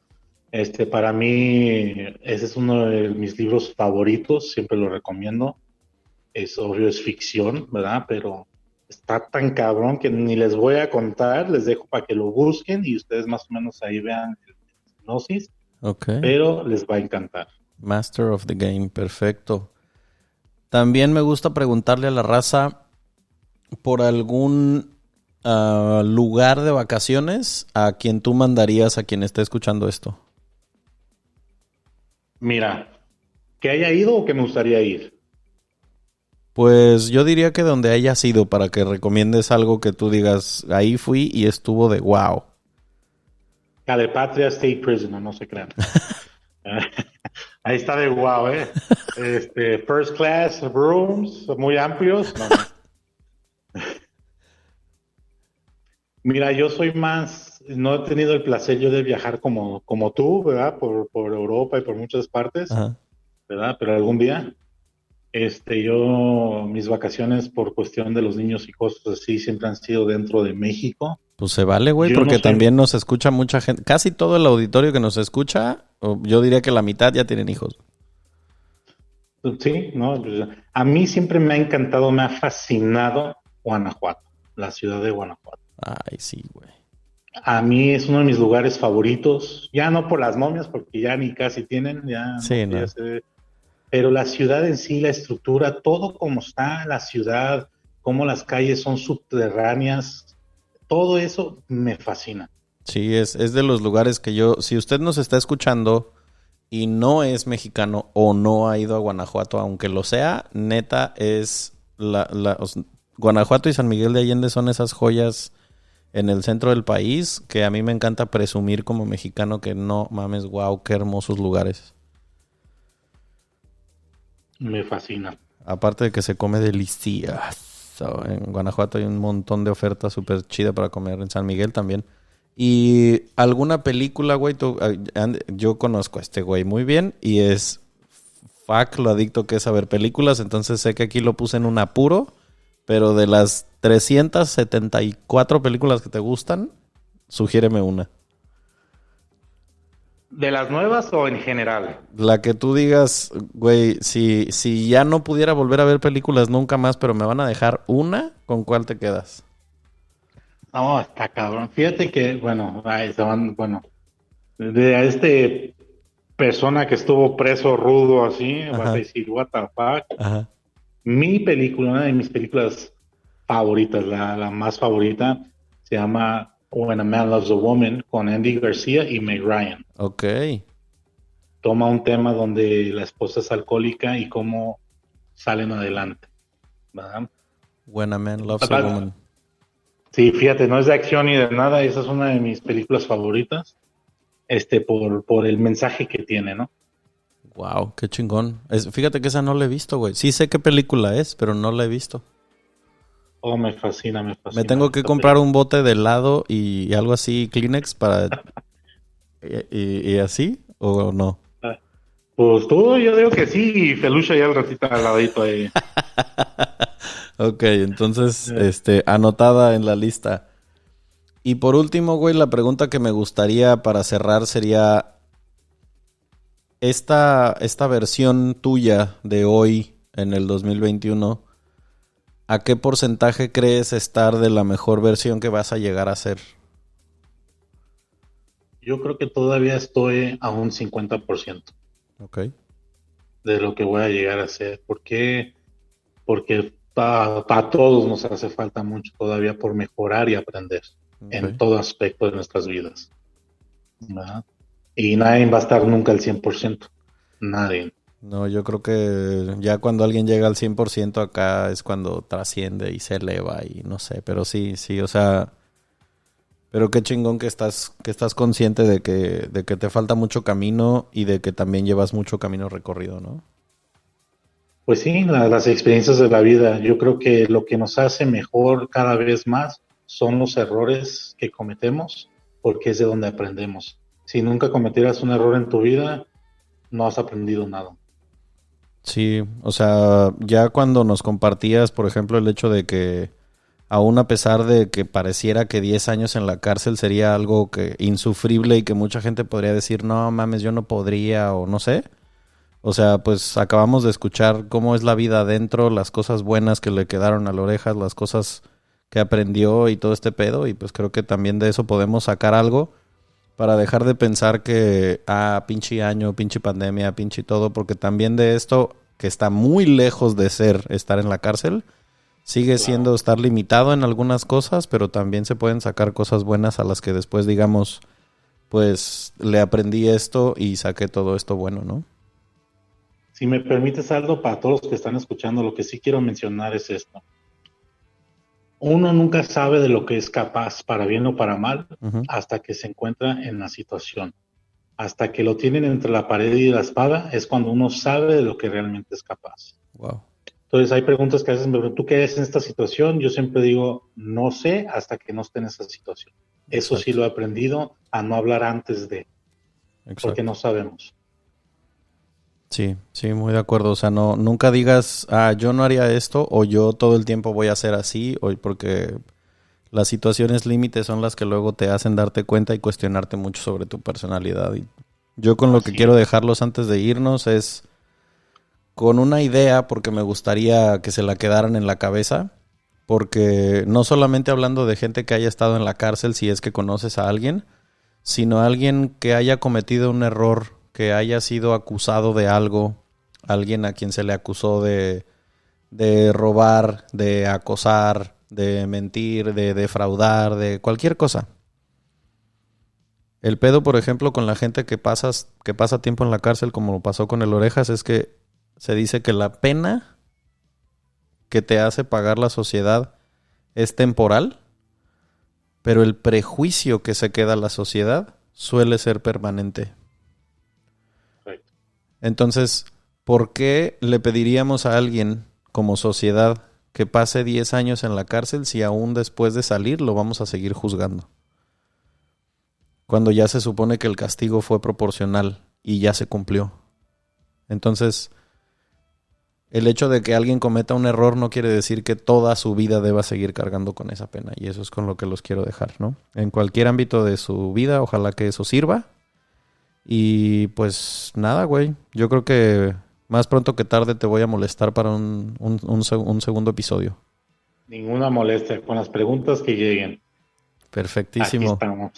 Para mí, ese es uno de mis libros favoritos, siempre lo recomiendo. Es obvio, es ficción, ¿verdad? Pero está tan cabrón que ni les voy a contar, les dejo para que lo busquen y ustedes más o menos ahí vean el hipnosis, Ok. pero les va a encantar. Master of the Game, perfecto. También me gusta preguntarle a la raza por algún lugar de vacaciones a quien tú mandarías a quien esté escuchando esto. Mira, ¿Que haya ido o que me gustaría ir? Pues yo diría que donde hayas ido para que recomiendes algo que tú digas, ahí fui y estuvo de wow. Calepatria State Prison, no se crean. Ahí está de wow, ¿eh? First class rooms, muy amplios. No. Mira, yo soy más, no he tenido el placer yo de viajar como tú, ¿verdad? Por Europa y por muchas partes, Ajá. ¿verdad? Pero algún día, mis vacaciones por cuestión de los niños y cosas así siempre han sido dentro de México. Pues se vale, güey, Yo no porque sé. también nos escucha mucha gente. Casi todo el auditorio que nos escucha, o yo diría que la mitad ya tienen hijos. Sí, ¿no? Pues, a mí siempre me ha encantado, me ha fascinado Guanajuato, la ciudad de Guanajuato. Ay, sí, güey. A mí es uno de mis lugares favoritos, ya no por las momias, porque ya ni casi tienen, ya, Sí, ya no. pero la ciudad en sí, la estructura, todo como está la ciudad, cómo las calles son subterráneas, todo eso me fascina. Sí, es de los lugares que yo, si usted nos está escuchando y no es mexicano o no ha ido a Guanajuato, aunque lo sea, neta es Guanajuato y San Miguel de Allende son esas joyas en el centro del país que a mí me encanta presumir como mexicano que no mames, wow, qué hermosos lugares. Me fascina. Aparte de que se come delicioso. En Guanajuato hay un montón de ofertas súper chidas para comer. En San Miguel también. Y alguna película, güey, yo conozco a este güey muy bien y es fuck lo adicto que es a ver películas, entonces sé que aquí lo puse en un apuro, pero de las 374 películas que te gustan, sugiéreme una. ¿De las nuevas o en general? La que tú digas, güey, si ya no pudiera volver a ver películas nunca más, pero me van a dejar una, ¿con cuál te quedas? No, está cabrón. Fíjate que, bueno, de a este persona que estuvo preso rudo así, vas a Ajá, decir, what the fuck. ajá. Mi película, una de mis películas favoritas, la más favorita, se llama When a Man Loves a Woman, con Andy García y Meg Ryan. Ok. Toma un tema donde la esposa es alcohólica y cómo salen adelante, ¿verdad? When a Man Loves a Woman. Sí, fíjate, no es de acción ni de nada, esa es una de mis películas favoritas, por el mensaje que tiene, ¿no? Wow, qué chingón. Fíjate que esa no la he visto, güey. Sí sé qué película es, pero no la he visto. Oh, me fascina, me fascina. Me tengo que comprar un bote de helado y algo así, Kleenex, para... ¿Y así? ¿O no? Pues tú, yo digo que sí, y Felucha ya al ratito al ladito ahí. Ok, entonces, anotada en la lista. Y por último, güey, la pregunta que me gustaría para cerrar sería... Esta versión tuya de hoy, en el 2021, ¿a qué porcentaje crees estar de la mejor versión que vas a llegar a ser? Yo creo que todavía estoy a un 50% Ok. de lo que voy a llegar a ser. ¿Por qué? Porque para todos nos hace falta mucho todavía por mejorar y aprender en todo aspecto de nuestras vidas, ¿verdad? Y nadie va a estar nunca al 100%. Nadie. No, yo creo que ya cuando alguien llega al 100% acá es cuando trasciende y se eleva y no sé, pero sí, o sea, pero qué chingón que estás consciente de que te falta mucho camino y de que también llevas mucho camino recorrido, ¿no? Pues sí, las experiencias de la vida. Yo creo que lo que nos hace mejor cada vez más son los errores que cometemos, porque es de donde aprendemos. Si nunca cometieras un error en tu vida, no has aprendido nada. Sí, o sea, ya cuando nos compartías, por ejemplo, el hecho de que aún a pesar de que pareciera que 10 años en la cárcel sería algo que insufrible y que mucha gente podría decir, no mames, yo no podría o no sé. O sea, pues acabamos de escuchar cómo es la vida adentro, las cosas buenas que le quedaron a la oreja, las cosas que aprendió y todo este pedo. Y pues creo que también de eso podemos sacar algo para dejar de pensar que, pinche año, pinche pandemia, pinche todo, porque también de esto, que está muy lejos de ser estar en la cárcel, sigue siendo estar limitado en algunas cosas, pero también se pueden sacar cosas buenas a las que después digamos, pues le aprendí esto y saqué todo esto bueno, ¿no? Si me permites, Aldo, para todos los que están escuchando, lo que sí quiero mencionar es esto. Uno nunca sabe de lo que es capaz, para bien o para mal, hasta que se encuentra en la situación. Hasta que lo tienen entre la pared y la espada, es cuando uno sabe de lo que realmente es capaz. Wow. Entonces hay preguntas que a veces me preguntan, ¿tú qué eres en esta situación? Yo siempre digo, no sé hasta que no esté en esa situación. Eso sí lo he aprendido, a no hablar antes de, porque no sabemos. Sí, muy de acuerdo. O sea, nunca digas, yo no haría esto, o yo todo el tiempo voy a hacer así, o porque las situaciones límites son las que luego te hacen darte cuenta y cuestionarte mucho sobre tu personalidad. Y yo con lo que quiero dejarlos antes de irnos es con una idea, porque me gustaría que se la quedaran en la cabeza, porque no solamente hablando de gente que haya estado en la cárcel, si es que conoces a alguien, sino alguien que haya cometido un error, que haya sido acusado de algo, alguien a quien se le acusó de robar, de acosar, de mentir, de defraudar, de cualquier cosa. El pedo, por ejemplo, con la gente que pasa tiempo en la cárcel, como pasó con el Orejas, es que se dice que la pena que te hace pagar la sociedad es temporal, pero el prejuicio que se queda la sociedad suele ser permanente. Correcto. Entonces, ¿por qué le pediríamos a alguien como sociedad que pase 10 años en la cárcel si aún después de salir lo vamos a seguir juzgando? Cuando ya se supone que el castigo fue proporcional y ya se cumplió. Entonces, el hecho de que alguien cometa un error no quiere decir que toda su vida deba seguir cargando con esa pena. Y eso es con lo que los quiero dejar, ¿no? En cualquier ámbito de su vida, ojalá que eso sirva. Y pues nada, güey. Yo creo que más pronto que tarde te voy a molestar para un segundo episodio. Ninguna molestia, con las preguntas que lleguen. Perfectísimo. Aquí estamos.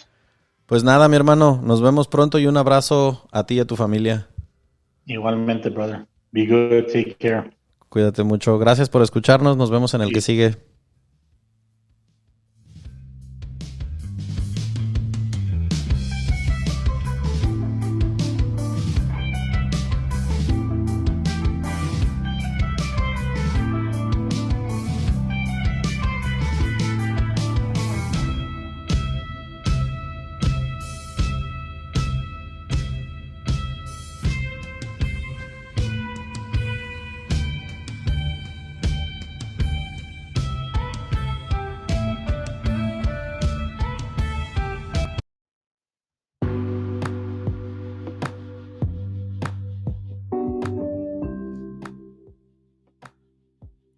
Pues nada, mi hermano. Nos vemos pronto y un abrazo a ti y a tu familia. Igualmente, brother. Be good, take care. Cuídate mucho. Gracias por escucharnos. Nos vemos en el que sigue.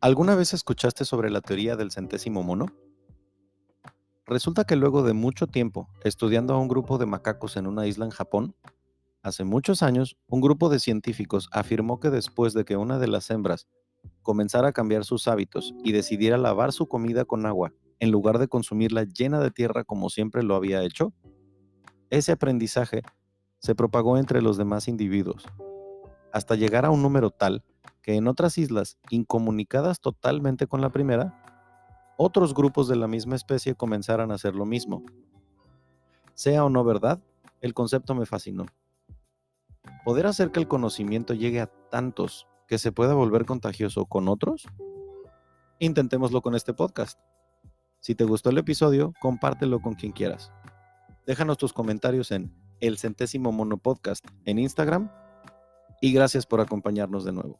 ¿Alguna vez escuchaste sobre la teoría del centésimo mono? Resulta que luego de mucho tiempo estudiando a un grupo de macacos en una isla en Japón, hace muchos años un grupo de científicos afirmó que después de que una de las hembras comenzara a cambiar sus hábitos y decidiera lavar su comida con agua en lugar de consumirla llena de tierra como siempre lo había hecho, ese aprendizaje se propagó entre los demás individuos, hasta llegar a un número tal que en otras islas, incomunicadas totalmente con la primera, otros grupos de la misma especie comenzaran a hacer lo mismo. Sea o no verdad, el concepto me fascinó. ¿Poder hacer que el conocimiento llegue a tantos que se pueda volver contagioso con otros? Intentémoslo con este podcast. Si te gustó el episodio, compártelo con quien quieras. Déjanos tus comentarios en El Centésimo Mono Podcast en Instagram y gracias por acompañarnos de nuevo.